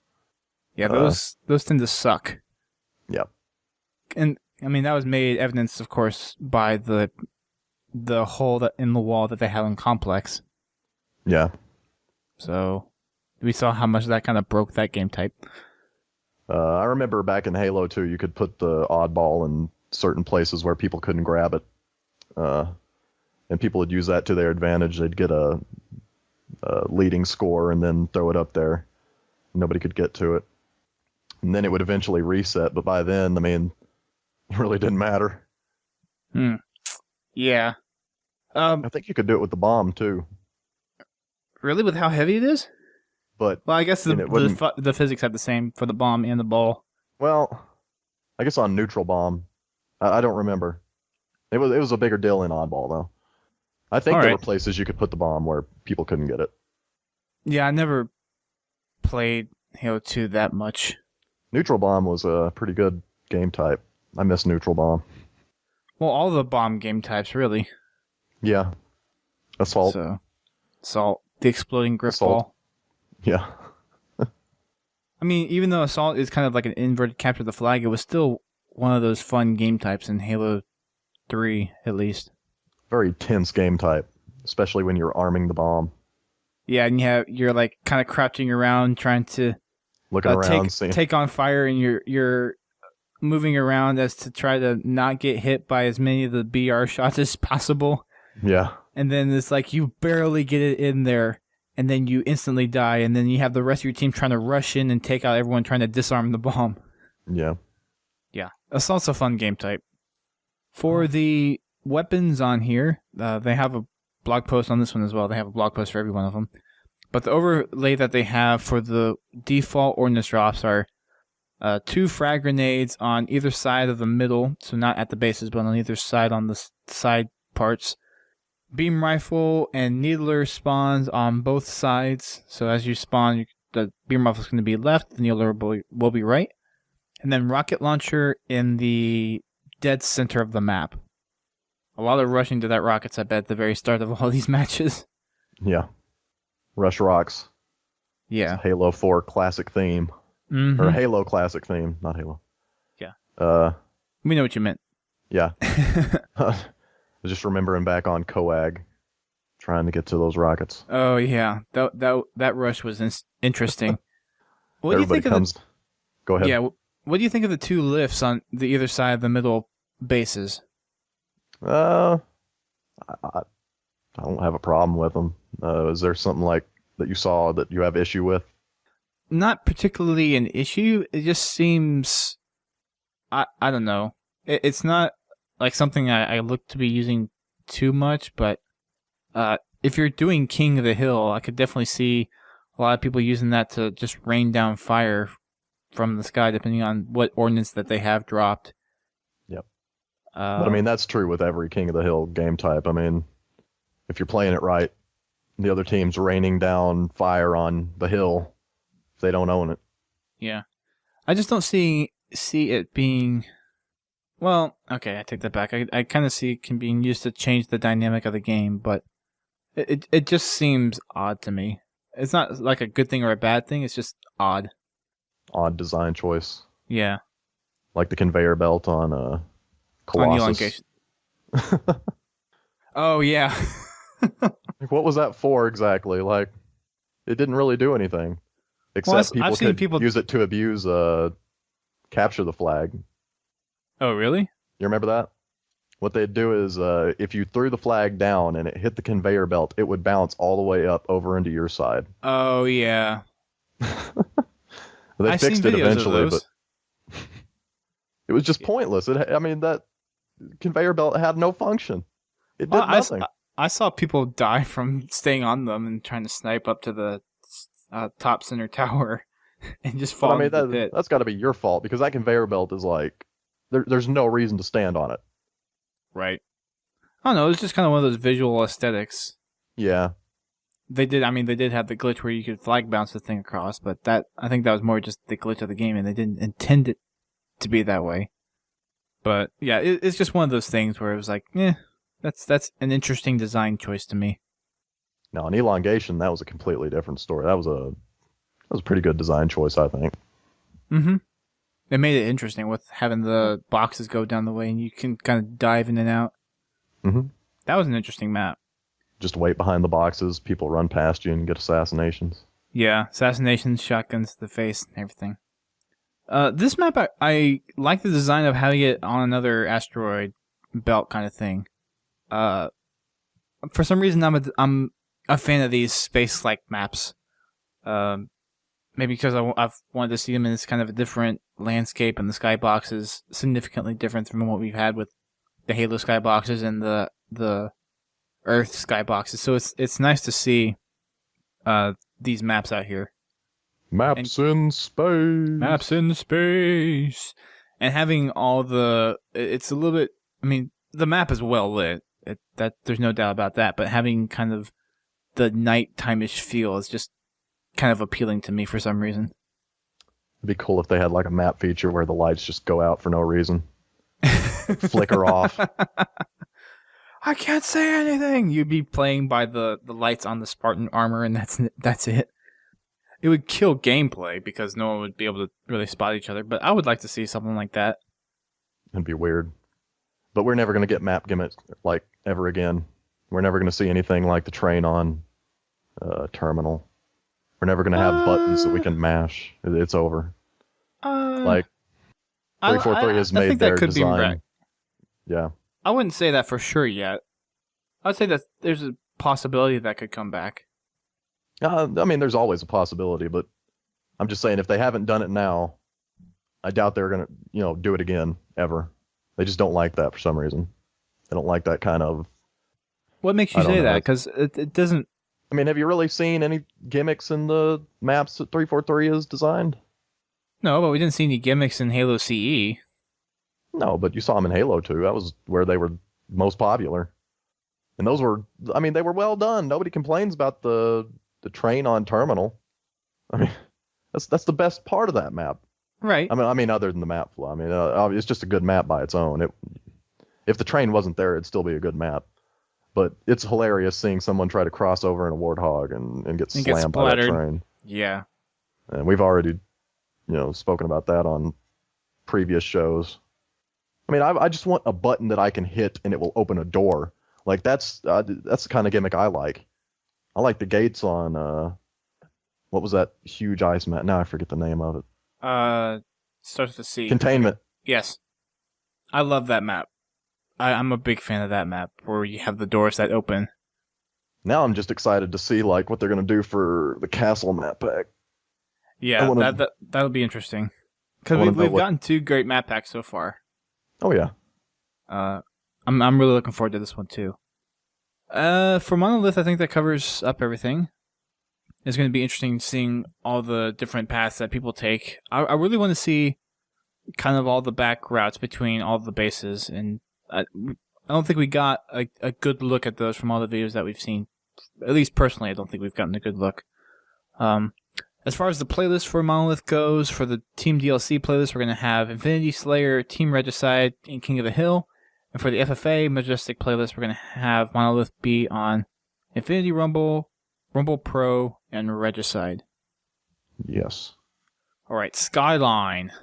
Yeah, those tend to suck. Yep. And I mean that was made evidence, of course, by the hole in the wall that they had on Complex. Yeah. So we saw how much that kind of broke that game type. I remember back in Halo 2, you could put the oddball in certain places where people couldn't grab it, and people would use that to their advantage. They'd get a leading score and then throw it up there. Nobody could get to it. And then it would eventually reset, but by then, I mean, it really didn't matter. Yeah. I think you could do it with the bomb, too. Really? With how heavy it is? But well, I guess the physics have the same for the bomb and the ball. Well, I guess on neutral bomb, I don't remember. It was a bigger deal in oddball, though. I think there were places you could put the bomb where people couldn't get it. Yeah, I never played Halo 2 that much. Neutral bomb was a pretty good game type. I miss neutral bomb. Well, all the bomb game types, really. Yeah. Assault. Assault. The exploding grip ball. Yeah. I mean, even though Assault is kind of like an inverted capture the flag, it was still one of those fun game types in Halo 3, at least. Very tense game type, especially when you're arming the bomb. Yeah, and you're like kind of crouching around trying to take on fire, and you're moving around as to try to not get hit by as many of the BR shots as possible. Yeah. And then it's like you barely get it in there, and then you instantly die, and then you have the rest of your team trying to rush in and take out everyone trying to disarm the bomb. Yeah. Yeah. Assault's a fun game type. For the weapons on here, they have a blog post on this one as well. They have a blog post for every one of them. But the overlay that they have for the default ordnance drops are 2 frag grenades on either side of the middle, so not at the bases, but on either side on the side parts. Beam rifle and needler spawns on both sides. So as you spawn, the beam rifle is going to be left, the needler will be right. And then rocket launcher in the dead center of the map. A lot of rushing to that rockets, I bet, at the very start of all these matches. Yeah. Rush rocks. Yeah. Halo 4 classic theme. Mm-hmm. Or Halo classic theme, not Halo. Yeah. We know what you meant. Yeah. was just remembering back on Coag, trying to get to those rockets. Oh yeah, that rush was interesting. What do you Everybody think comes. of Go ahead. what do you think of the two lifts on the either side of the middle bases? I, I don't have a problem with them. Is there something like that you saw that you have issue with? Not particularly an issue. It just seems, I don't know. It's not like something I look to be using too much, but if you're doing King of the Hill, I could definitely see a lot of people using that to just rain down fire from the sky, depending on what ordnance that they have dropped. Yep. But I mean, that's true with every King of the Hill game type. I mean, if you're playing it right, the other team's raining down fire on the hill if they don't own it. Yeah. I just don't see it being... Well, okay, I take that back. I kind of see it can being used to change the dynamic of the game, but it just seems odd to me. It's not like a good thing or a bad thing, it's just odd. Odd design choice. Yeah. Like the conveyor belt on Colossus. On the elongation. Oh, yeah. What was that for exactly? Like, it didn't really do anything. Except I've seen people use it to abuse capture the flag. Oh, really? You remember that? What they'd do is if you threw the flag down and it hit the conveyor belt, it would bounce all the way up over into your side. Oh, yeah. They fixed it eventually, but it was just Yeah. pointless. That conveyor belt had no function. It did nothing. I saw people die from staying on them and trying to snipe up to the top center tower and just fall into the pit. That's got to be your fault because that conveyor belt is like, there's no reason to stand on it. Right. I don't know. It's just kind of one of those visual aesthetics. Yeah. They did have the glitch where you could flag bounce the thing across, but I think that was more just the glitch of the game, and they didn't intend it to be that way. But yeah, it's just one of those things where it was like, that's an interesting design choice to me. Now, in elongation, that was a completely different story. That was a pretty good design choice, I think. Mm-hmm. It made it interesting with having the boxes go down the way, and you can kind of dive in and out. Mm-hmm. That was an interesting map. Just wait behind the boxes, people run past you and get assassinations. Yeah, assassinations, shotguns to the face, and everything. This map, I like the design of having it on another asteroid belt kind of thing. For some reason, I'm a fan of these space-like maps. Maybe because I've wanted to see them in this kind of a different landscape, and the skybox is significantly different from what we've had with the Halo skyboxes and the Earth skyboxes. So it's nice to see these maps out here. Maps in space. And having all it's a little bit. I mean, the map is well lit. That there's no doubt about that. But having kind of the nighttime-ish feel is just kind of appealing to me for some reason. It'd be cool if they had like a map feature where the lights just go out for no reason. Flicker off. I can't say anything. You'd be playing by the lights on the Spartan armor, and that's it. It would kill gameplay because no one would be able to really spot each other. But I would like to see something like that. It'd be weird. But we're never going to get map gimmicks like ever again. We're never going to see anything like the train on terminal. We're never going to have buttons that we can mash. It's over. Like 343 has made their design. Yeah. I wouldn't say that for sure yet. I'd say that there's a possibility that could come back. I mean, there's always a possibility, but I'm just saying if they haven't done it now, I doubt they're going to, do it again ever. They just don't like that for some reason. They don't like that kind of... What makes you say that? Because it doesn't... I mean, have you really seen any gimmicks in the maps that 343 has designed? No, but we didn't see any gimmicks in Halo CE. No, but you saw them in Halo 2. That was where they were most popular. And those were... I mean, they were well done. Nobody complains about the train on terminal. I mean, that's the best part of that map. Right. I mean, other than the map flow. I mean, it's just a good map by its own. If the train wasn't there, it'd still be a good map. But it's hilarious seeing someone try to cross over in a warthog and get slammed by that train. Yeah. And we've already, spoken about that on previous shows. I mean, I just want a button that I can hit and it will open a door. Like that's the kind of gimmick I like. I like the gates on what was that huge ice map? Now I forget the name of it. Starts with a C. Containment. Yes. I love that map. I'm a big fan of that map where you have the doors that open. Now I'm just excited to see like what they're gonna do for the castle map pack. Yeah, that'll be interesting. Because we've gotten 2 great map packs so far. Oh yeah. I'm really looking forward to this one too. For Monolith, I think that covers up everything. It's going to be interesting seeing all the different paths that people take. I really want to see kind of all the back routes between all the bases, and I don't think we got a good look at those from all the videos that we've seen. At least personally, I don't think we've gotten a good look. As far as the playlist for Monolith goes, for the Team DLC playlist, we're going to have Infinity Slayer, Team Regicide, and King of the Hill. And for the FFA Majestic playlist, we're going to have Monolith be on Infinity Rumble, Rumble Pro, and Regicide. Yes. All right, Skyline.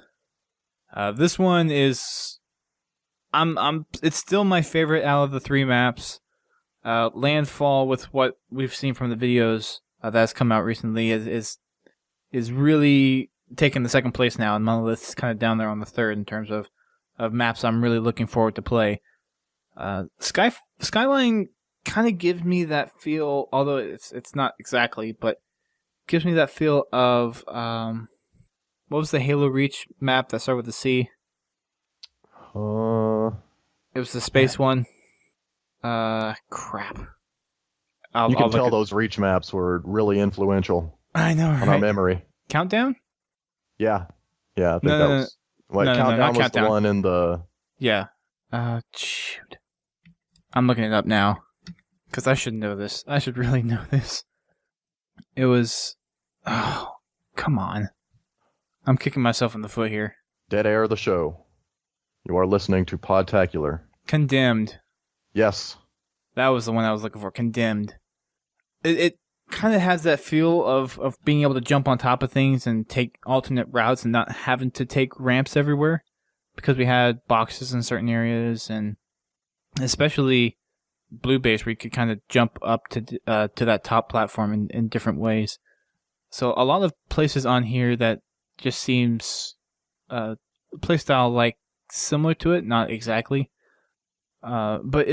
This one is, it's still my favorite out of the 3 maps. Landfall, with what we've seen from the videos that's come out recently, is really taking the second place now, and Monolith's kind of down there on the third in terms of maps I'm really looking forward to play. Skyline kind of gives me that feel, although it's not exactly, but gives me that feel of what was the Halo Reach map that started with the C? It was the space one. Crap. You can tell those Reach maps were really influential. I know, right? On our memory. Countdown? Yeah. I think that was... Countdown was the one in the... Yeah. Shoot. I'm looking it up now. Because I should know this. I should really know this. It was... Oh, come on. I'm kicking myself in the foot here. Dead Air the Show. You are listening to Podtacular. Condemned. Yes. That was the one I was looking for. Condemned. It kind of has that feel of being able to jump on top of things and take alternate routes and not having to take ramps everywhere, because we had boxes in certain areas, and especially Blue Base where you could kind of jump up to that top platform in different ways. So a lot of places on here that just seems playstyle like similar to it, not exactly, but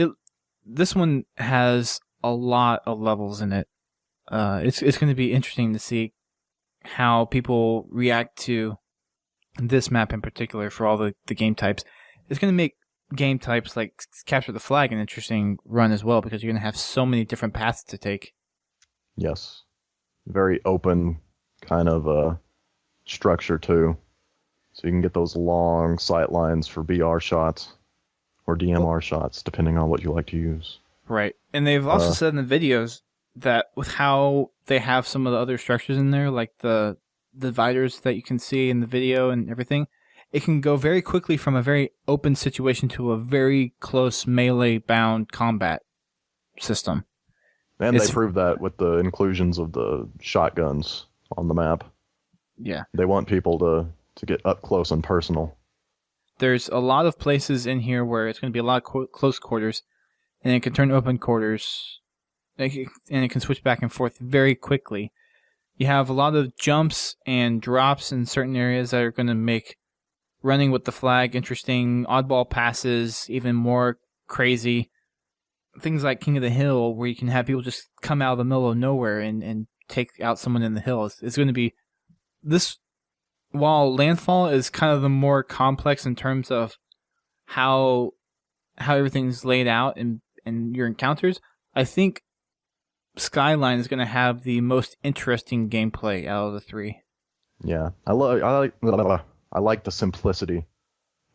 this one has a lot of levels in it. It's going to be interesting to see how people react to this map in particular for all the game types. It's going to make game types like Capture the Flag an interesting run as well, because you're going to have so many different paths to take. Yes. Very open kind of structure too. So you can get those long sight lines for BR shots or DMR shots, depending on what you like to use. Right. And they've also said in the videos that with how they have some of the other structures in there, like the dividers that you can see in the video and everything, it can go very quickly from a very open situation to a very close melee-bound combat system. And they proved that with the inclusions of the shotguns on the map. Yeah. They want people to get up close and personal. There's a lot of places in here where it's going to be a lot of close quarters, and it can turn open quarters, and it can switch back and forth very quickly. You have a lot of jumps and drops in certain areas that are going to make running with the flag interesting, oddball passes even more crazy. Things like King of the Hill, where you can have people just come out of the middle of nowhere and take out someone in the hills. It's going to be this. While Landfall is kind of the more complex in terms of how everything's laid out and your encounters, I think Skyline is going to have the most interesting gameplay out of the 3. Yeah, I like the simplicity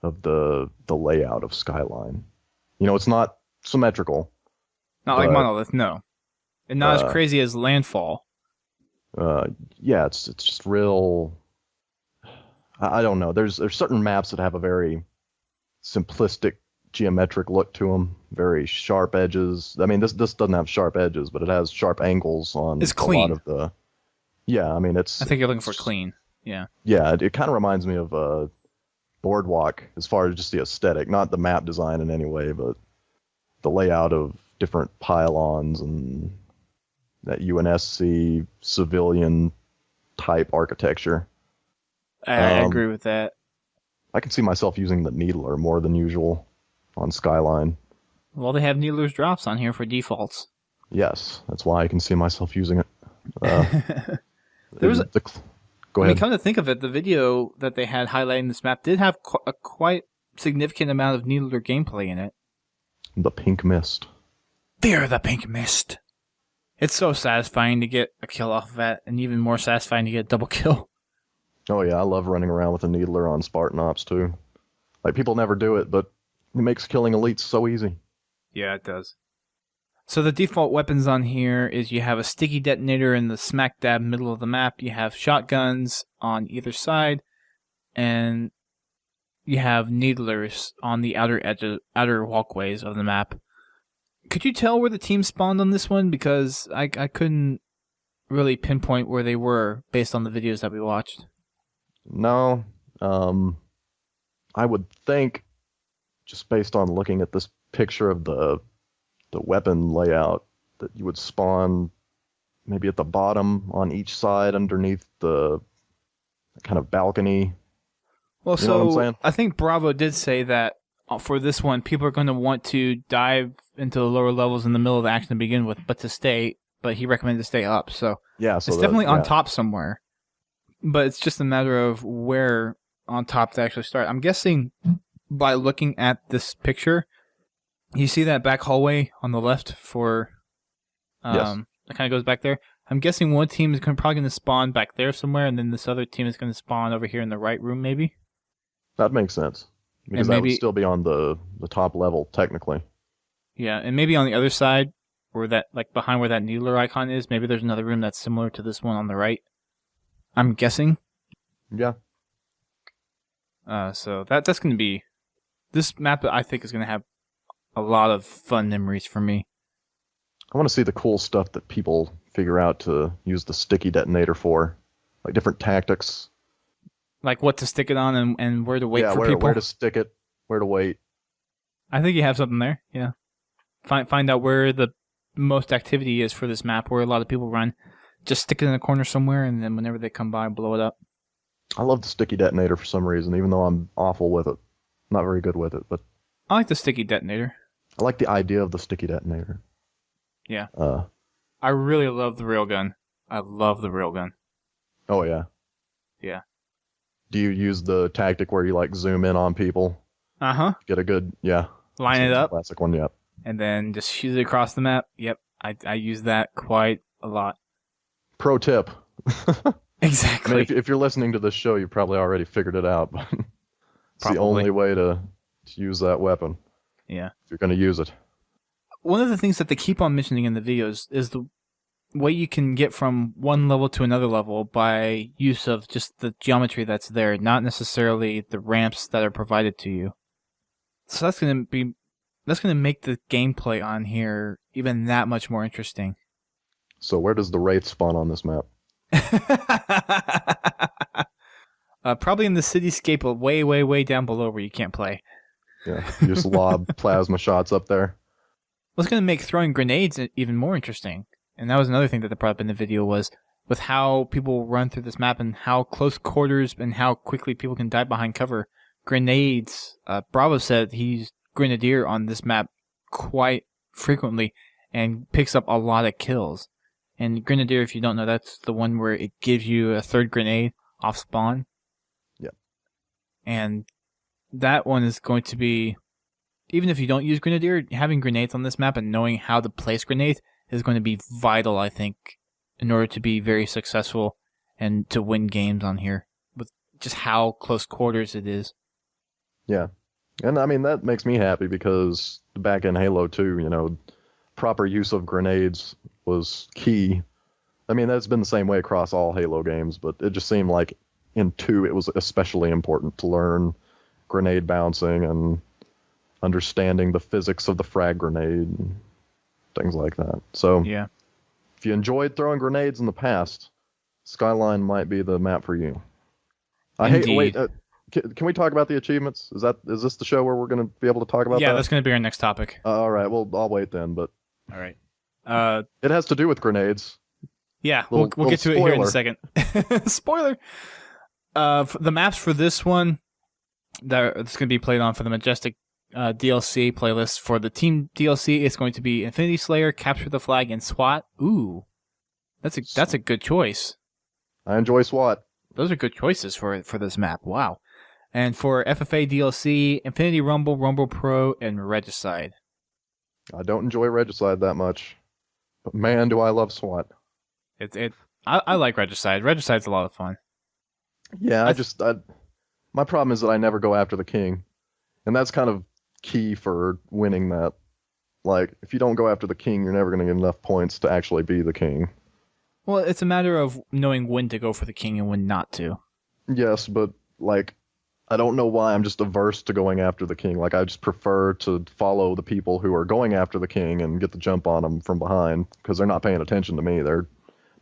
of the layout of Skyline. You know, it's not symmetrical. Not like Monolith, no. And not as crazy as Landfall. Yeah, it's just real... I don't know. There's certain maps that have a very simplistic geometric look to them, very sharp edges. I mean, this doesn't have sharp edges, but it has sharp angles on it's clean. A lot of the... Yeah, I mean, it's... I think you're looking for clean, yeah. Yeah, it kind of reminds me of boardwalk as far as just the aesthetic, not the map design in any way, but the layout of different pylons and that UNSC civilian type architecture. I agree with that. I can see myself using the Needler more than usual on Skyline. Well, they have Needler's drops on here for defaults. Yes, that's why I can see myself using it. Go ahead. Come to think of it, the video that they had highlighting this map did have a quite significant amount of Needler gameplay in it. The pink mist. Fear the pink mist. It's so satisfying to get a kill off of that, and even more satisfying to get a double kill. Oh yeah, I love running around with a Needler on Spartan Ops too. Like, people never do it, but it makes killing elites so easy. Yeah, it does. So the default weapons on here is you have a sticky detonator in the smack dab middle of the map, you have shotguns on either side, and you have needlers on the outer walkways of the map. Could you tell where the team spawned on this one? Because I couldn't really pinpoint where they were based on the videos that we watched. No, I would think, just based on looking at this picture of the weapon layout, that you would spawn maybe at the bottom on each side underneath the kind of balcony. Well, you know what I'm so saying? I think Bravo did say that for this one, people are going to want to dive into the lower levels in the middle of the action to begin with, but he recommended to stay up. So yeah, so it's definitely on top somewhere. But it's just a matter of where on top to actually start. I'm guessing by looking at this picture, you see that back hallway on the left for yes. It kind of goes back there. I'm guessing one team is probably going to spawn back there somewhere, and then this other team is going to spawn over here in the right room, maybe. That makes sense, because that would still be on the top level technically. Yeah, and maybe on the other side, where that, like behind where that Needler icon is, maybe there's another room that's similar to this one on the right. I'm guessing. Yeah. So that's going to be... This map, I think, is going to have a lot of fun memories for me. I want to see the cool stuff that people figure out to use the sticky detonator for. Like different tactics. Like what to stick it on and where to wait for people. Where to stick it, where to wait. I think you have something there, yeah. Find out where the most activity is for this map, where a lot of people run. Just stick it in a corner somewhere, and then whenever they come by, blow it up. I love the sticky detonator for some reason, even though I'm awful with it. Not very good with it, but... I like the sticky detonator. I like the idea of the sticky detonator. Yeah. I really love the railgun. I love the railgun. Oh, yeah. Yeah. Do you use the tactic where you, like, zoom in on people? Uh-huh. Get a good... Yeah. Line it up. Classic one, yep. And then just shoot it across the map. Yep. I use that quite a lot. Pro tip. Exactly. I mean, if you're listening to this show, you probably already figured it out. But it's the only way to use that weapon. Yeah. If you're going to use it. One of the things that they keep on mentioning in the videos is the way you can get from one level to another level by use of just the geometry that's there, not necessarily the ramps that are provided to you. So that's going to make the gameplay on here even that much more interesting. So where does the Wraith spawn on this map? Probably in the cityscape way, way, way down below where you can't play. Yeah, you just lob plasma shots up there. What's going to make throwing grenades even more interesting, and that was another thing that they brought up in the video, was with how people run through this map and how close quarters and how quickly people can dive behind cover. Grenades, Bravo said he used Grenadier on this map quite frequently and picks up a lot of kills. And Grenadier, if you don't know, that's the one where it gives you a third grenade off spawn. Yep. And that one is going to be, even if you don't use Grenadier, having grenades on this map and knowing how to place grenades is going to be vital, I think, in order to be very successful and to win games on here, with just how close quarters it is. Yeah. And I mean, that makes me happy because back in Halo 2, proper use of grenades was key. I mean, that's been the same way across all Halo games, but it just seemed like in 2 it was especially important to learn grenade bouncing and understanding the physics of the frag grenade and things like that. So yeah, if you enjoyed throwing grenades in the past, Skyline might be the map for you. can we talk about the achievements? Is this the show where we're going to be able to talk about that? Yeah, that's going to be our next topic. All right. Well, I'll wait then. But All right. it has to do with grenades. Yeah, Little we'll get to it here in a spoiler. second. Spoiler. The maps for this one that's going to be played on for the Majestic DLC playlist. For the Team DLC, it's going to be Infinity Slayer, Capture the Flag, and SWAT. Ooh, that's a good choice. I enjoy SWAT. Those are good choices for this map. Wow. And for FFA DLC, Infinity Rumble, Rumble Pro, and Regicide. I don't enjoy Regicide that much, but man, do I love SWAT. I like Regicide. Regicide's a lot of fun. Yeah, my problem is that I never go after the king, and that's kind of key for winning that. Like, if you don't go after the king, you're never going to get enough points to actually be the king. Well, it's a matter of knowing when to go for the king and when not to. Yes, but like, I don't know why I'm just averse to going after the king. Like, I just prefer to follow the people who are going after the king and get the jump on them from behind, because they're not paying attention to me. They're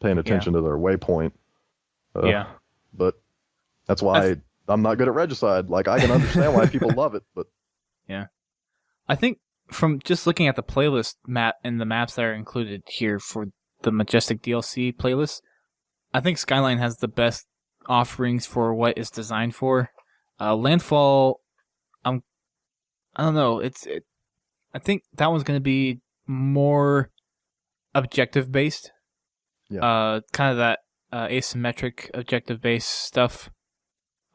paying attention to their waypoint. Yeah. But that's why I'm not good at Regicide. Like, I can understand why people love it, but... Yeah. I think from just looking at the playlist map and the maps that are included here for the Majestic DLC playlist, I think Skyline has the best offerings for what it's designed for. Landfall, I don't know. I think that one's going to be more objective based. Yeah. Kind of that asymmetric objective based stuff.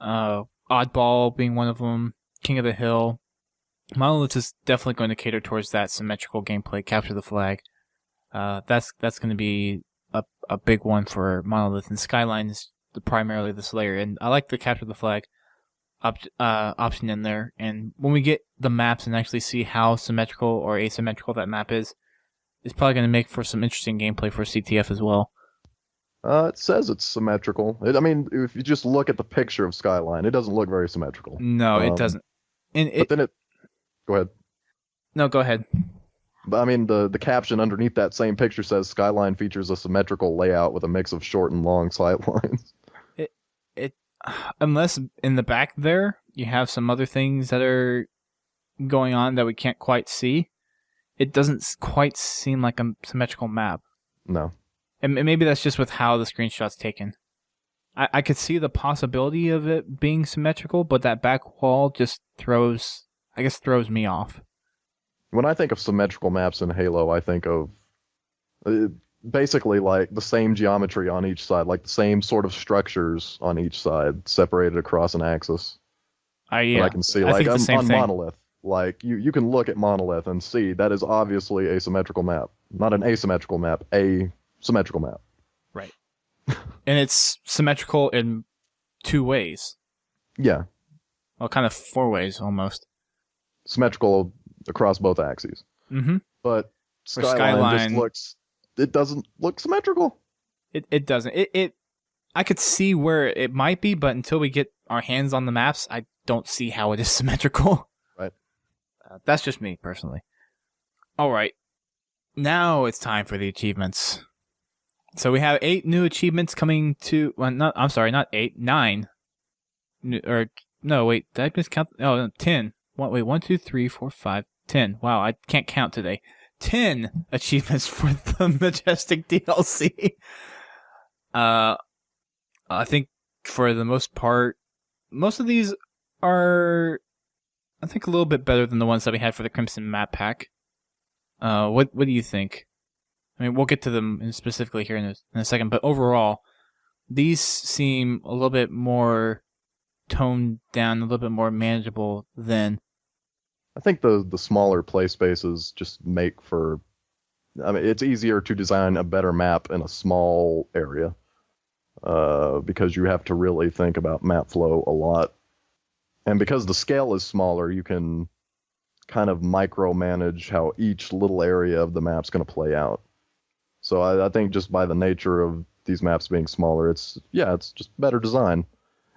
Oddball being one of them. King of the Hill. Monolith is definitely going to cater towards that symmetrical gameplay. Capture the Flag. That's going to be a big one for Monolith, and Skyline is primarily the Slayer. And I like the Capture the Flag option in there. And when we get the maps and actually see how symmetrical or asymmetrical that map is, it's probably going to make for some interesting gameplay for CTF as well. It says it's symmetrical. I mean, if you just look at the picture of Skyline, it doesn't look very symmetrical. No, it doesn't. But then go ahead. No, go ahead. But I mean, the caption underneath that same picture says Skyline features a symmetrical layout with a mix of short and long sight lines. Unless in the back there you have some other things that are going on that we can't quite see, it doesn't quite seem like a symmetrical map. No. And maybe that's just with how the screenshot's taken. I could see the possibility of it being symmetrical, but that back wall just throws me off. When I think of symmetrical maps in Halo, I think of basically like the same geometry on each side, like the same sort of structures on each side, separated across an axis. Yeah. I can see, I like think on Monolith, like you can look at Monolith and see that is obviously a symmetrical map, not an asymmetrical map, a symmetrical map. Right. And it's symmetrical in 2 ways. Yeah. Well, kind of 4 ways almost. Symmetrical across both axes. Mm-hmm. But Skyline it doesn't look symmetrical. It doesn't. I could see where it might be, but until we get our hands on the maps, I don't see how it is symmetrical. Right. That's just me, personally. All right. Now it's time for the achievements. So we have 8 new achievements coming to... Well, not 8, 9. Or, no, wait, did I miscount? Oh, no, 10. Wait, 1, 2, 3, 4, 5, 10. Wow, I can't count today. 10 achievements for the Majestic DLC. I think for the most part, most of these are, I think, a little bit better than the ones that we had for the Crimson Map Pack. What do you think? I mean, we'll get to them specifically here in a second, but overall, these seem a little bit more toned down, a little bit more manageable than... I think the smaller play spaces just make for... I mean, it's easier to design a better map in a small area because you have to really think about map flow a lot. And because the scale is smaller, you can kind of micromanage how each little area of the map's going to play out. So I think just by the nature of these maps being smaller, it's just better design.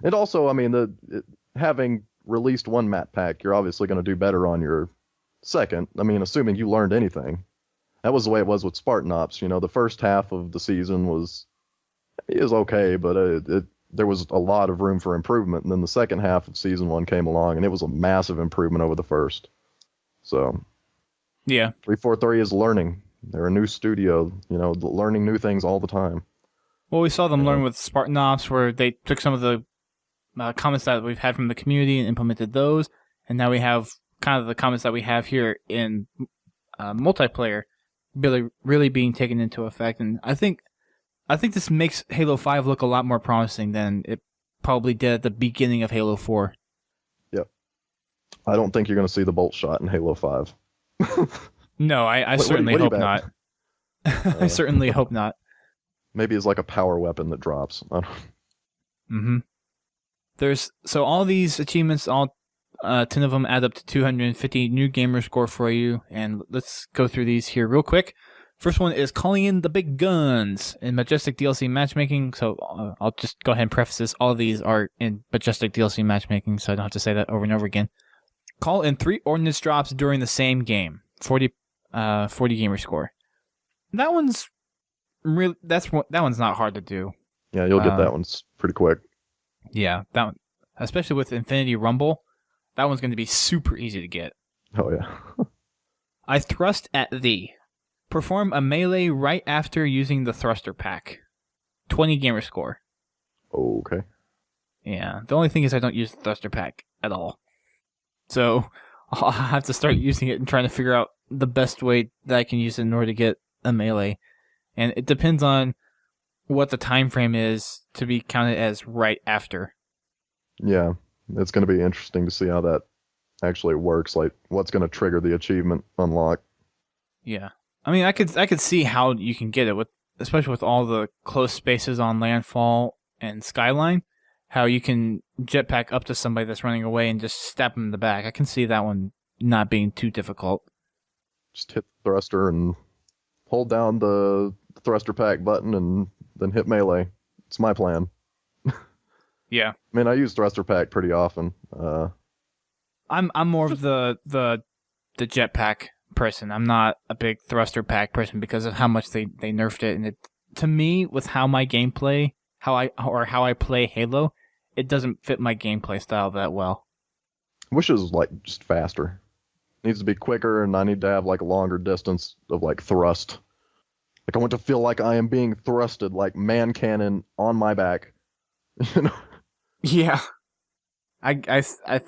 And also, I mean, having released one map pack, you're obviously going to do better on your second. I mean, assuming you learned anything. That was the way it was with Spartan Ops. You know, the first half of the season was okay, but there was a lot of room for improvement. And then the second half of season 1 came along, and it was a massive improvement over the first. So Yeah. 343 is learning. They're a new studio, learning new things all the time. Well, we saw them learn with Spartan Ops, where they took some of the comments that we've had from the community and implemented those, and now we have kind of the comments that we have here in multiplayer really being taken into effect. And I think this makes Halo 5 look a lot more promising than it probably did at the beginning of Halo 4. Yep. I don't think you're going to see the bolt shot in Halo 5. No, I certainly hope not. I certainly hope not. Maybe it's like a power weapon that drops. Mm-hmm. So all these achievements, all 10 of them add up to 250 new gamer score for you, and let's go through these here real quick. First one is calling in the big guns in Majestic DLC matchmaking. So I'll just go ahead and preface this. All of these are in Majestic DLC matchmaking, so I don't have to say that over and over again. Call in 3 ordnance drops during the same game. 40 gamer score. That one's really that one's not hard to do. Yeah, you'll get that one pretty quick. Yeah, that one, especially with Infinity Rumble, that one's going to be super easy to get. Oh yeah. I thrust at thee. Perform a melee right after using the thruster pack. 20 gamer score. Okay. Yeah, the only thing is I don't use the thruster pack at all. So I'll have to start using it and trying to figure out the best way that I can use it in order to get a melee. And it depends on what the time frame is to be counted as right after. Yeah, it's going to be interesting to see how that actually works. Like, what's going to trigger the achievement unlock? Yeah, I mean, I could see how you can get it especially with all the close spaces on Landfall and Skyline. How you can jetpack up to somebody that's running away and just stab them in the back. I can see that one not being too difficult. Just hit the thruster and hold down the thruster pack button and then hit melee. It's my plan. Yeah. I mean, I use thruster pack pretty often. I'm more of the jetpack person. I'm not a big thruster pack person because of how much they nerfed it. And to me, with how my gameplay, how I play Halo, it doesn't fit my gameplay style that well. I wish it was like just faster. It needs to be quicker, and I need to have like a longer distance of like thrust. Like I want to feel like I am being thrusted, like man cannon on my back. You know? Yeah, I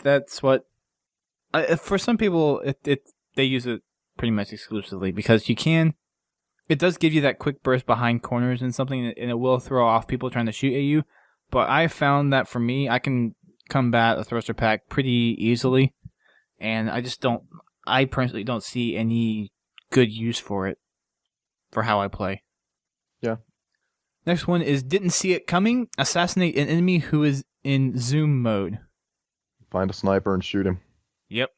that's what. For some people, they use it pretty much exclusively because it does give you that quick burst behind corners and something, and it will throw off people trying to shoot at you. But I found that for me, I can combat a thruster pack pretty easily, and I personally don't see any good use for it for how I play. Yeah. Next one is didn't see it coming. Assassinate an enemy who is in zoom mode. Find a sniper and shoot him. Yep.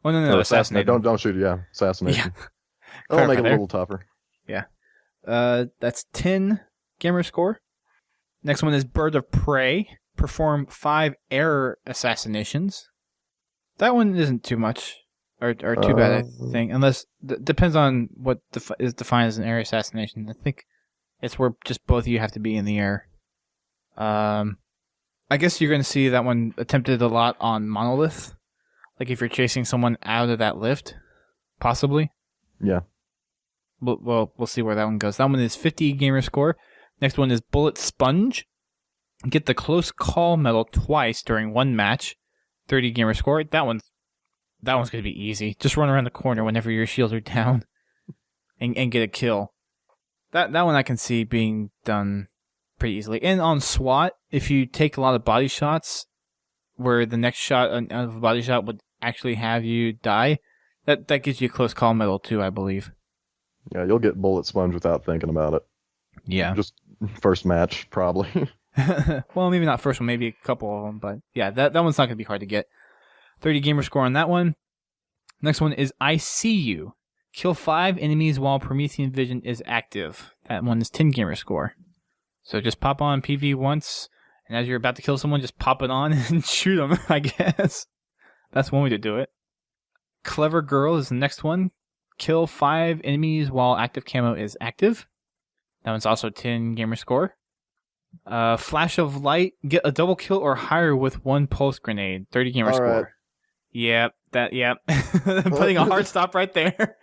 Oh no, assassinate. Don't shoot. Yeah, assassinate. Yeah. Him. That'll make it a little tougher. Yeah. That's 10 gamer score. Next one is Bird of Prey. Perform 5 error assassinations. That one isn't too much or too bad, I think. Unless depends on what is defined as an error assassination. I think it's where just both of you have to be in the air. I guess you're going to see that one attempted a lot on Monolith. Like if you're chasing someone out of that lift, possibly. Yeah. We'll see where that one goes. That one is 50 gamer score. Next one is Bullet Sponge. Get the close call medal twice during one match. 30 gamer score. That one's going to be easy. Just run around the corner whenever your shields are down and get a kill. That one I can see being done pretty easily. And on SWAT, if you take a lot of body shots where the next shot of a body shot would actually have you die, that gives you a close call medal too, I believe. Yeah, you'll get Bullet Sponge without thinking about it. Yeah. Just first match, probably. Well, maybe not first one, maybe a couple of them, but yeah, that one's not going to be hard to get. 30 gamer score on that one. Next one is I See You. Kill 5 enemies while Promethean Vision is active. That one is 10 gamer score. So just pop on PV once, and as you're about to kill someone, just pop it on and shoot them, I guess. That's one way to do it. Clever Girl is the next one. Kill 5 enemies while active camo is active. That one's also 10 gamer score. Flash of light, get a double kill or higher with one pulse grenade. 30 gamer All score. right. Yep. I'm putting a hard stop right there.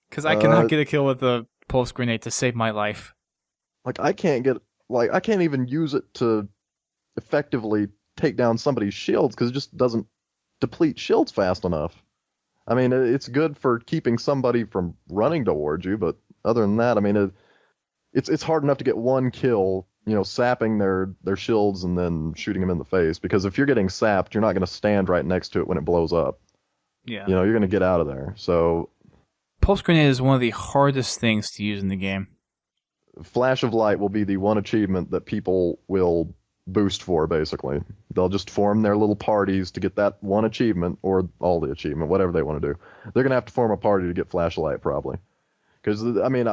Because I cannot get a kill with a pulse grenade to save my life. Like I can't even use it to effectively take down somebody's shields because it just doesn't deplete shields fast enough. I mean, it's good for keeping somebody from running towards you, but other than that, I mean, it's hard enough to get one kill, sapping their shields and then shooting them in the face. Because if you're getting sapped, you're not going to stand right next to it when it blows up. Yeah. You're going to get out of there. So, pulse grenade is one of the hardest things to use in the game. Flash of light will be the one achievement that people will boost for, basically. They'll just form their little parties to get that one achievement, or all the achievement, whatever they want to do. They're going to have to form a party to get flashlight, probably. Because, I mean,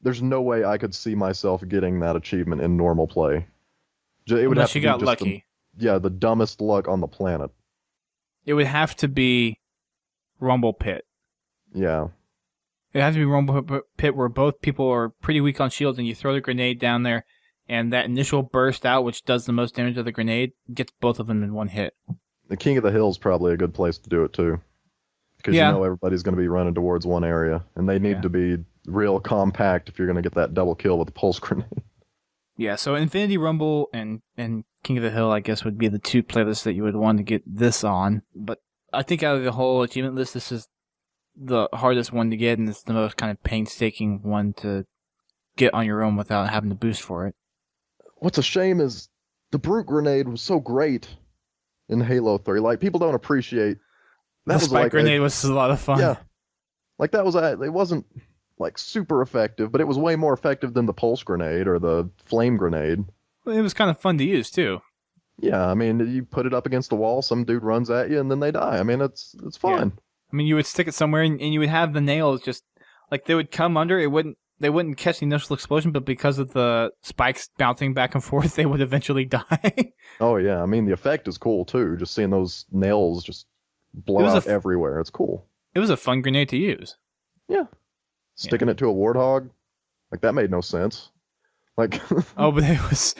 there's no way I could see myself getting that achievement in normal play. It would Unless have you to got be just lucky. the dumbest luck on the planet. It would have to be Rumble Pit. Yeah. It has to be Rumble Pit where both people are pretty weak on shields and you throw the grenade down there and that initial burst out, which does the most damage of the grenade, gets both of them in one hit. The King of the Hill is probably a good place to do it, too. Because everybody's going to be running towards one area, and they need to be real compact if you're going to get that double kill with the pulse grenade. Yeah, so Infinity Rumble and King of the Hill, I guess, would be the two playlists that you would want to get this on. But I think out of the whole achievement list, this is the hardest one to get, and it's the most kind of painstaking one to get on your own without having to boost for it. What's a shame is the Brute Grenade was so great in Halo 3. Like, people don't appreciate... The spike grenade was a lot of fun. Yeah. Like, that was... It wasn't, like, super effective, but it was way more effective than the pulse grenade or the flame grenade. Well, it was kind of fun to use, too. Yeah, I mean, you put it up against the wall, some dude runs at you, and then they die. I mean, it's fun. Yeah. I mean, you would stick it somewhere, and you would have the nails just... Like, they would come under, they wouldn't catch the initial explosion, but because of the spikes bouncing back and forth, they would eventually die. Oh, yeah. I mean, the effect is cool, too. Just seeing those nails just blow out everywhere. It's cool. It was a fun grenade to use. Yeah. Sticking it to a warthog? Like, that made no sense. Like... Oh, but it was...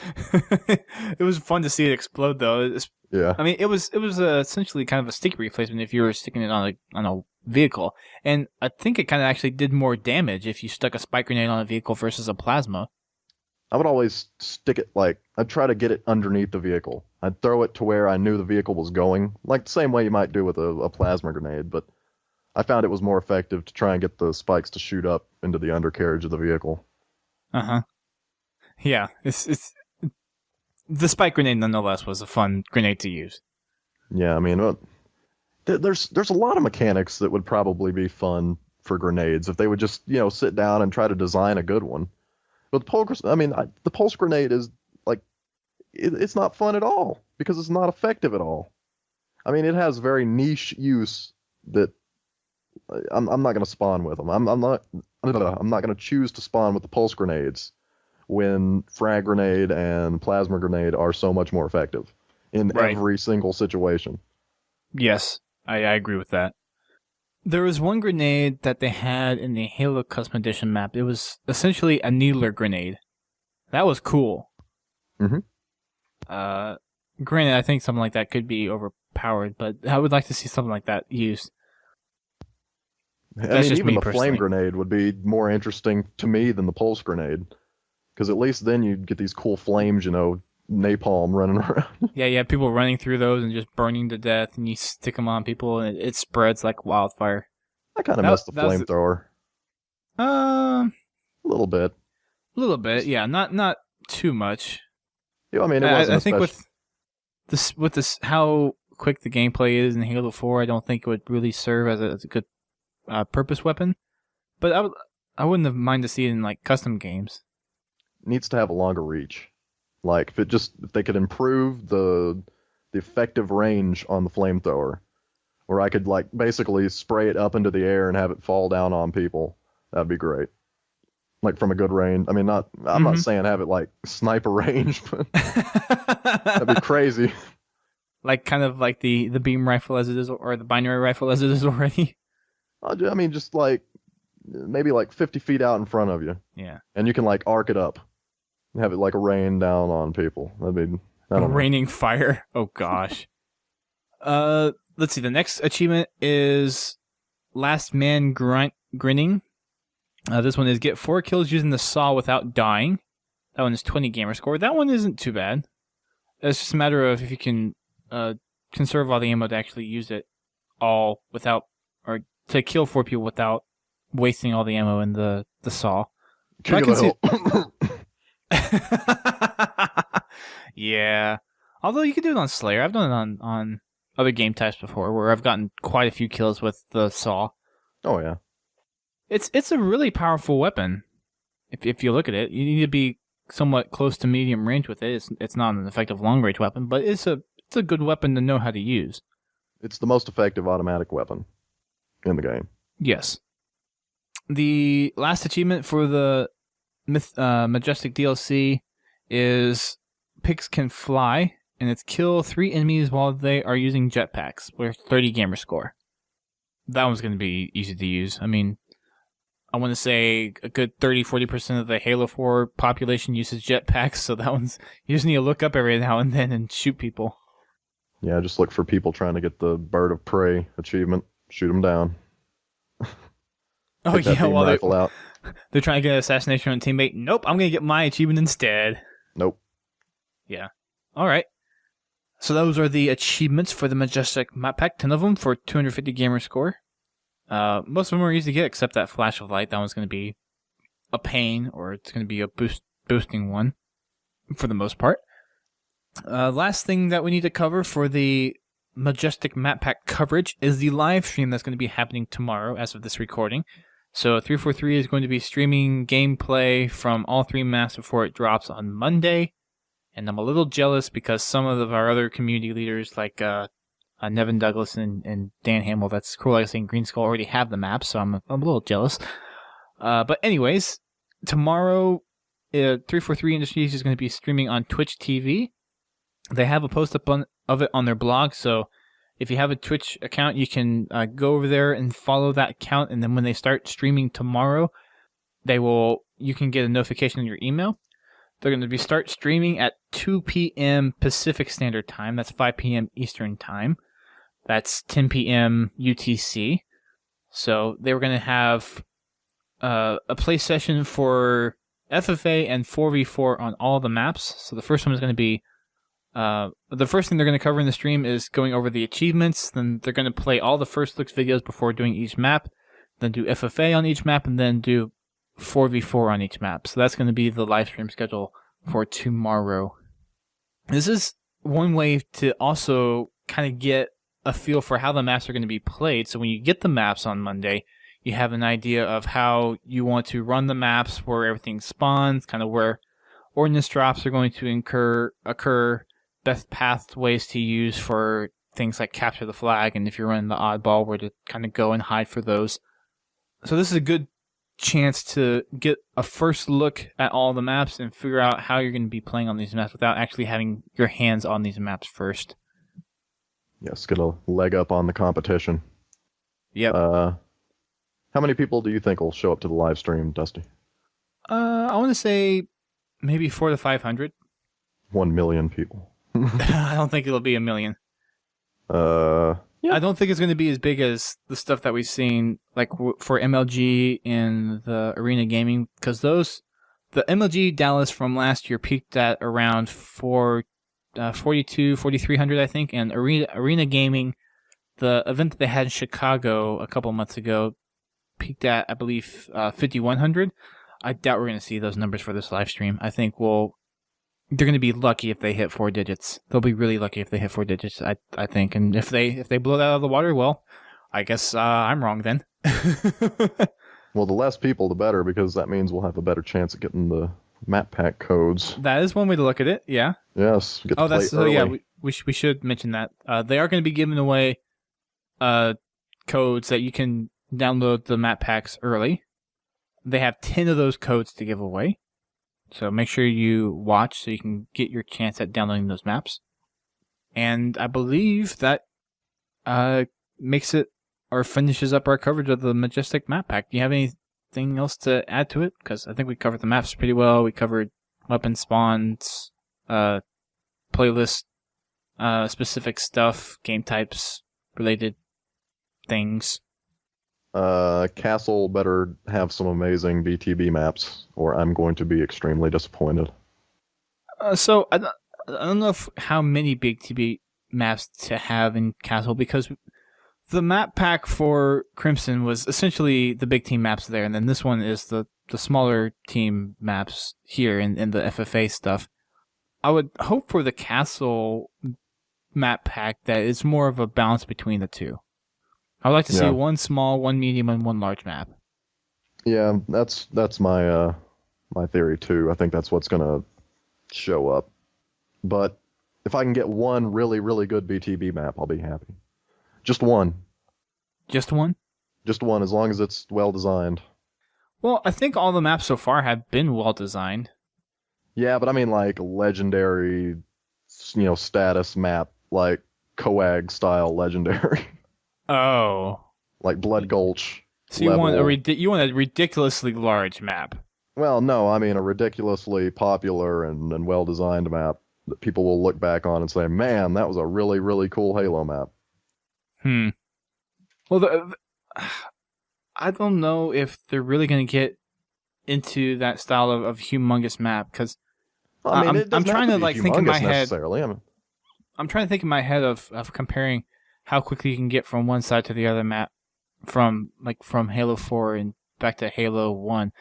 it was fun to see it explode, though. Yeah. I mean, it was essentially kind of a stick replacement if you were sticking it on a vehicle. And I think it kind of actually did more damage if you stuck a spike grenade on a vehicle versus a plasma. I would always stick it, I'd try to get it underneath the vehicle. I'd throw it to where I knew the vehicle was going, like the same way you might do with a plasma grenade, but I found it was more effective to try and get the spikes to shoot up into the undercarriage of the vehicle. Uh-huh. Yeah, it's the spike grenade nonetheless was a fun grenade to use. Yeah, I mean, there's a lot of mechanics that would probably be fun for grenades if they would just, sit down and try to design a good one. But the pulse grenade is, it's not fun at all because it's not effective at all. I mean, it has very niche use that I'm not going to spawn with them. I'm not going to choose to spawn with the pulse grenades when frag grenade and plasma grenade are so much more effective in every single situation. Yes, I agree with that. There was one grenade that they had in the Halo Custom Edition map. It was essentially a needler grenade. That was cool. Mm-hmm. Granted, I think something like that could be overpowered, but I would like to see something like that used. I mean, even the flame grenade would be more interesting to me than the pulse grenade. Because at least then you'd get these cool flames, napalm running around. Yeah, people running through those and just burning to death, and you stick them on people, and it spreads like wildfire. I kind of miss the flamethrower. A little bit. A little bit, yeah. Not too much. Yeah, I mean, it wasn't. I think with this how quick the gameplay is in Halo 4, I don't think it would really serve as a good purpose weapon. But I wouldn't have minded to see it in custom games. Needs to have a longer reach. If they could improve the effective range on the flamethrower, where I could basically spray it up into the air and have it fall down on people, that'd be great. From a good range. I mean, I'm not saying have it sniper range, but that'd be crazy. Kind of like the beam rifle as it is, or the binary rifle as it is already. I mean, just maybe 50 feet out in front of you. Yeah. And you can arc it up. Have it like rain down on people. I mean, I don't know. Raining fire. Oh gosh. Let's see. The next achievement is Last Man Grinning. This one is get 4 kills using the saw without dying. That one is 20 Gamerscore. That one isn't too bad. It's just a matter of if you can conserve all the ammo to actually use it all without, or to kill 4 people without wasting all the ammo in the saw. Yeah. Although you can do it on Slayer. I've done it on other game types before where I've gotten quite a few kills with the saw. Oh, yeah. It's a really powerful weapon. If you look at it, you need to be somewhat close to medium range with it. It's not an effective long range weapon, but it's a good weapon to know how to use. It's the most effective automatic weapon in the game. Yes. The last achievement for the Majestic DLC is Pigs Can Fly, and it's kill 3 enemies while they are using jetpacks with 30 Gamerscore. That one's going to be easy to use. I mean, I want to say a good 30-40% of the Halo 4 population uses jetpacks, so that one's, you just need to look up every now and then and shoot people. Yeah, just look for people trying to get the Bird of Prey achievement. Shoot them down. Oh yeah, while they're trying to get an assassination on a teammate. Nope, I'm going to get my achievement instead. Nope. Yeah. All right. So those are the achievements for the Majestic Map Pack. 10 of them for 250 Gamerscore. Most of them are easy to get, except that Flash of Light. That one's going to be a pain, or it's going to be a boosting one, for the most part. Last thing that we need to cover for the Majestic Map Pack coverage is the live stream that's going to be happening tomorrow, as of this recording. So 343 is going to be streaming gameplay from all 3 maps before it drops on Monday. And I'm a little jealous because some of our other community leaders, like Nevin Douglas and Dan Hamill, that's Cruel Legacy and Green Skull, already have the maps, so I'm a little jealous. But anyways, tomorrow, 343 Industries is going to be streaming on Twitch TV. They have a post up of it on their blog, so if you have a Twitch account, you can go over there and follow that account, and then when they start streaming tomorrow, you can get a notification on your email. They're going to start streaming at 2 p.m. Pacific Standard Time. That's 5 p.m. Eastern Time. That's 10 p.m. UTC. So they were going to have a play session for FFA and 4v4 on all the maps. So the first one is going to be the first thing they're going to cover in the stream is going over the achievements. Then they're going to play all the first looks videos before doing each map. Then do FFA on each map, and then do 4v4 on each map. So that's going to be the live stream schedule for tomorrow. This is one way to also kind of get a feel for how the maps are going to be played. So when you get the maps on Monday, you have an idea of how you want to run the maps, where everything spawns, kind of where ordnance drops are going to occur, best pathways to use for things like capture the flag, and if you're running the oddball, where to kind of go and hide for those. So this is a good chance to get a first look at all the maps and figure out how you're going to be playing on these maps without actually having your hands on these maps first. Yes, get a leg up on the competition. Yep. How many people do you think will show up to the live stream, Dusty? I want to say maybe 400 to 500. 1 million people. I don't think it'll be 1 million. Yeah. I don't think it's going to be as big as the stuff that we've seen, like for MLG in the Arena Gaming, because the MLG Dallas from last year peaked at around 4,300, I think, and Arena Gaming, the event that they had in Chicago a couple months ago, peaked at, I believe, 5,100. I doubt we're going to see those numbers for this live stream. I think they're going to be lucky if they hit 4 digits. They'll be really lucky if they hit 4 digits, I think. And if they blow that out of the water, well, I guess I'm wrong then. Well, the less people, the better, because that means we'll have a better chance at getting the map pack codes. That is one way to look at it, yeah. Yes. Get to play early. Yeah, we should mention that. They are going to be giving away codes that you can download the map packs early. They have 10 of those codes to give away. So make sure you watch so you can get your chance at downloading those maps. And I believe that makes it or finishes up our coverage of the Majestic Map Pack. Do you have anything else to add to it? Because I think we covered the maps pretty well. We covered weapon spawns, playlist specific stuff, game types related things. Castle better have some amazing BTB maps, or I'm going to be extremely disappointed. So I don't know how many big TB maps to have in Castle, because the map pack for Crimson was essentially the big team maps there, and then this one is the smaller team maps here in the FFA stuff. I would hope for the Castle map pack that it's more of a balance between the two. I would like to see one small, one medium, and one large map. Yeah, that's my my theory too. I think that's what's gonna show up. But if I can get one really, really good BTB map, I'll be happy. Just one. Just one? Just one, as long as it's well designed. Well, I think all the maps so far have been well designed. Yeah, but I mean like legendary, status map, like Coag style legendary. Oh. Like Blood Gulch. So you want a ridiculously large map. Well, no, I mean a ridiculously popular and well designed map that people will look back on and say, man, that was a really, really cool Halo map. Well, I don't know if they're really going to get into that style of humongous map, because I'm trying to think in my head. I'm trying to think in my head of comparing how quickly you can get from one side to the other map, from Halo 4 and back to Halo 1,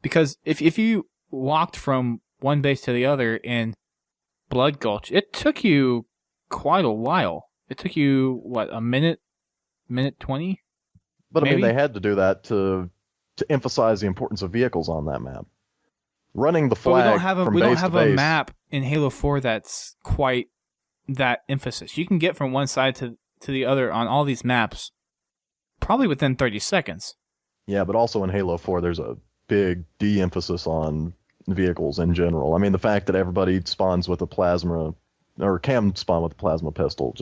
because if you walked from one base to the other in Blood Gulch, it took you quite a while. It took you a minute 20? But maybe? I mean, they had to do that to emphasize the importance of vehicles on that map. Running the flag we don't have a map in Halo 4 that's quite that emphasis. You can get from one side to the other on all these maps probably within 30 seconds. Yeah, but also in Halo 4 there's a big de-emphasis on vehicles in general. I mean, the fact that everybody spawns with a plasma, or can spawn with a plasma pistol,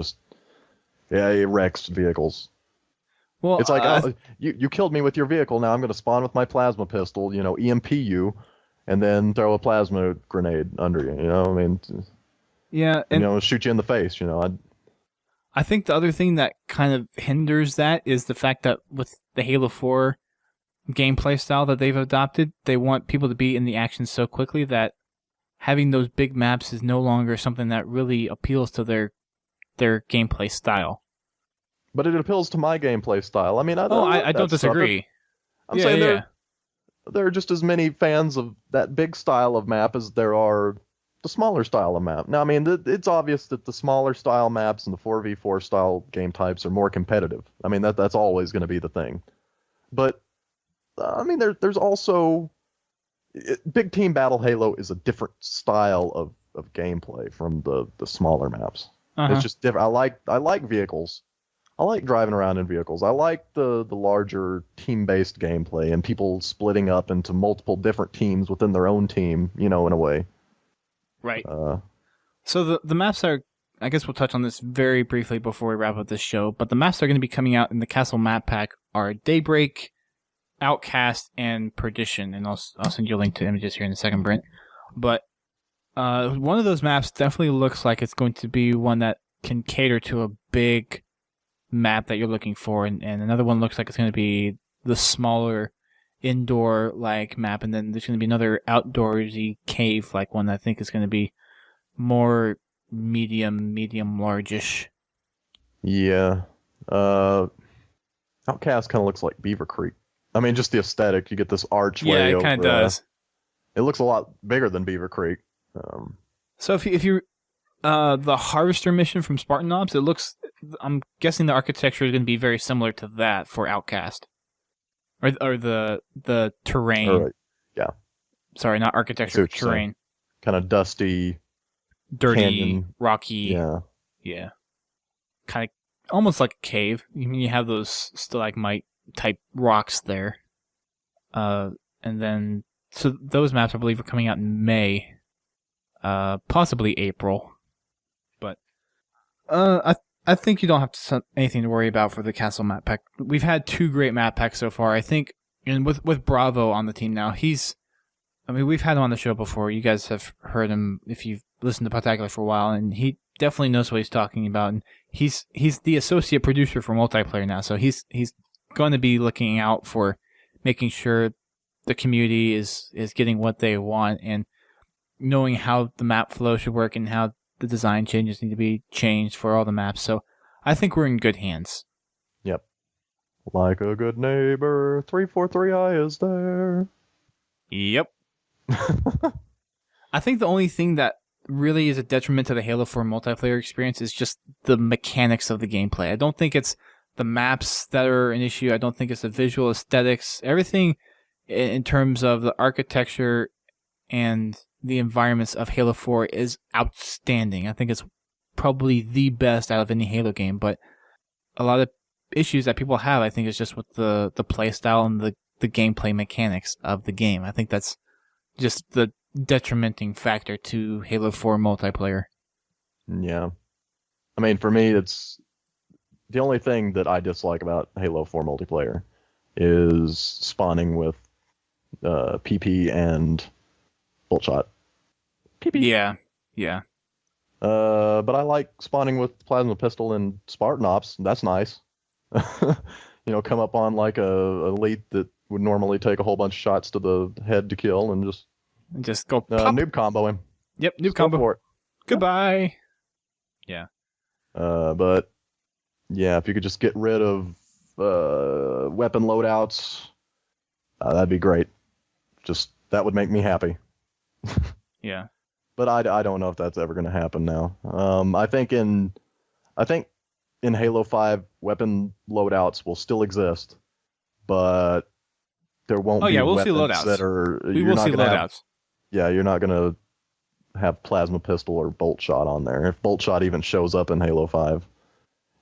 it wrecks vehicles. Well, it's like, you killed me with your vehicle, now I'm going to spawn with my plasma pistol, EMP you, and then throw a plasma grenade under you, I mean... Yeah, and... shoot you in the face, I think the other thing that kind of hinders that is the fact that with the Halo 4 gameplay style that they've adopted, they want people to be in the action so quickly that having those big maps is no longer something that really appeals to their gameplay style. But it appeals to my gameplay style. I mean, I don't disagree. I'm saying there are just as many fans of that big style of map as there are the smaller style of map. Now, I mean, it's obvious that the smaller style maps and the 4v4 style game types are more competitive. I mean, that's always going to be the thing. But, I mean, there's also... Big Team Battle Halo is a different style of gameplay from the smaller maps. It's just different. I like vehicles. I like driving around in vehicles. I like the larger team-based gameplay and people splitting up into multiple different teams within their own team, in a way. Right. So the maps are... I guess we'll touch on this very briefly before we wrap up this show, but the maps that are going to be coming out in the Castle map pack are Daybreak, Outcast, and Perdition, and I'll send you a link to images here in a second, Brent. But one of those maps definitely looks like it's going to be one that can cater to a big map that you're looking for, and another one looks like it's going to be the smaller indoor-like map, and then there's going to be another outdoorsy cave-like one that I think is going to be more medium large-ish. Yeah. Outcast kind of looks like Beaver Creek. I mean, just the aesthetic. You get this archway. Yeah, it kind of does. It looks a lot bigger than Beaver Creek. So if you the Harvester mission from Spartan Ops, it looks... I'm guessing the architecture is going to be very similar to that for Outcast. Or the terrain. Yeah. Sorry, not architecture, terrain. Kind of dusty, dirty, canyon. Rocky. Yeah. Kind of almost like a cave. You have those stalagmite type rocks there. And then so those maps I believe are coming out in May. Possibly April. But I think you don't have anything to worry about for the Castle map pack. We've had 2 great map packs so far. I think, and with Bravo on the team now, he's I mean, we've had him on the show before. You guys have heard him if you've listened to Podtacular for a while, and he definitely knows what he's talking about. And he's the associate producer for multiplayer now, so he's going to be looking out for making sure the community is getting what they want and knowing how the map flow should work and how the design changes need to be changed for all the maps. So I think we're in good hands. Yep. Like a good neighbor, 343i is there. Yep. I think the only thing that really is a detriment to the Halo 4 multiplayer experience is just the mechanics of the gameplay. I don't think it's the maps that are an issue. I don't think it's the visual aesthetics. Everything in terms of the architecture and the environments of Halo 4 is outstanding. I think it's probably the best out of any Halo game, but a lot of issues that people have, I think, is just with the play style and the gameplay mechanics of the game. I think that's just the detrimenting factor to Halo 4 multiplayer. Yeah. I mean, for me, it's the only thing that I dislike about Halo 4 multiplayer is spawning with PP and bolt shot. PP. Yeah. But I like spawning with plasma pistol and Spartan Ops. That's nice. Come up on like a elite that would normally take a whole bunch of shots to the head to kill and just go pop. Noob combo him. Yep, noob combo. For it. Goodbye. Yeah. But yeah, if you could just get rid of weapon loadouts, that'd be great. Just that would make me happy. Yeah. But I don't know if that's ever going to happen now. I think in Halo 5 weapon loadouts will still exist, but there won't be we'll see weapons loadouts. that are. We will see loadouts. You're not going to have plasma pistol or bolt shot on there. If bolt shot even shows up in Halo 5,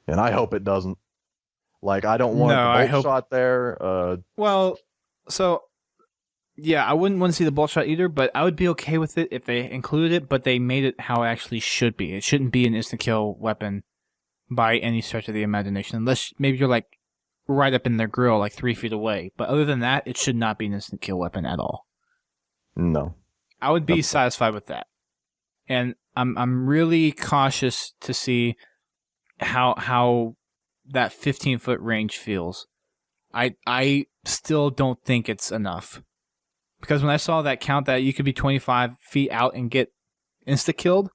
and I hope it doesn't. Like, I don't want the bolt shot there. Yeah, I wouldn't want to see the bolt shot either, but I would be okay with it if they included it, but they made it how it actually should be. It shouldn't be an instant kill weapon by any stretch of the imagination, unless maybe you're like right up in their grill, like 3 feet away. But other than that, it should not be an instant kill weapon at all. No. I would be satisfied with that. And I'm really cautious to see how that 15-foot range feels. I still don't think it's enough. Because when I saw that count that you could be 25 feet out and get insta-killed,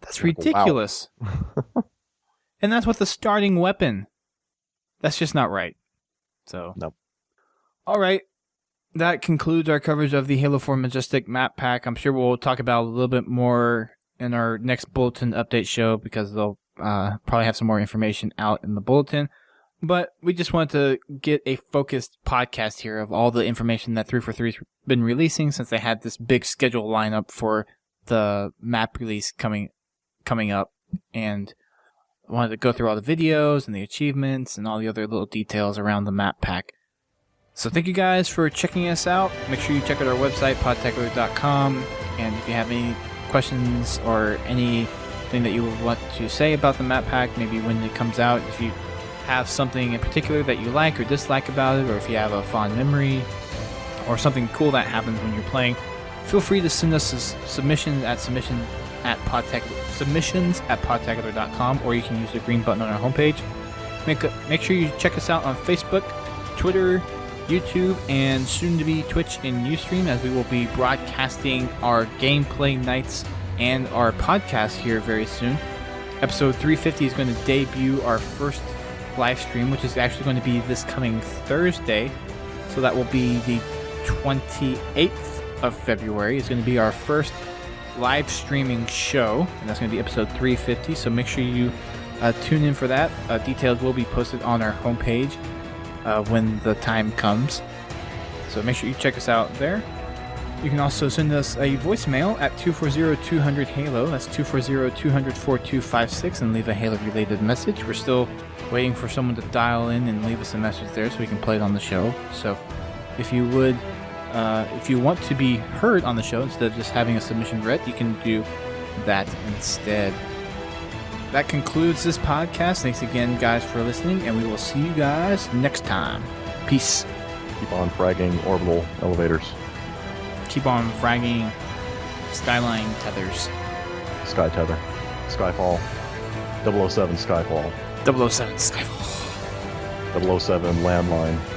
that's ridiculous. Wow. And that's with the starting weapon. That's just not right. So, nope. All right. That concludes our coverage of the Halo 4 Majestic map pack. I'm sure we'll talk about a little bit more in our next Bulletin update show because they'll probably have some more information out in the Bulletin. But we just wanted to get a focused podcast here of all the information that 343's been releasing since they had this big schedule lineup for the map release coming up. And I wanted to go through all the videos and the achievements and all the other little details around the map pack. So thank you guys for checking us out. Make sure you check out our website, podtacular.com. And if you have any questions or anything that you would want to say about the map pack, maybe when it comes out, if you have something in particular that you like or dislike about it, or if you have a fond memory or something cool that happens when you're playing, feel free to send us a submissions at podtacular.com, or you can use the green button on our homepage. Make sure you check us out on Facebook, Twitter, YouTube, and soon to be Twitch and Ustream, as we will be broadcasting our gameplay nights and our podcast here very soon. Episode 350 is going to debut our first live stream, which is actually going to be this coming Thursday. So that will be the 28th of February. It's going to be our first live streaming show, and that's going to be episode 350. So make sure you tune in for that. Details will be posted on our homepage when the time comes. So make sure you check us out there. You can also send us a voicemail at 240-200-HALO. That's 240-200-4256 and leave a Halo-related message. We're still waiting for someone to dial in and leave us a message there so we can play it on the show. So if you would, if you want to be heard on the show instead of just having a submission read, you can do that instead. That concludes this podcast. Thanks again, guys, for listening, and we will see you guys next time. Peace. Keep on fragging orbital elevators. keep on fragging Skyline tethers. Sky Tether. Skyfall. 007 Skyfall. 007 Skyfall. 007 Landline.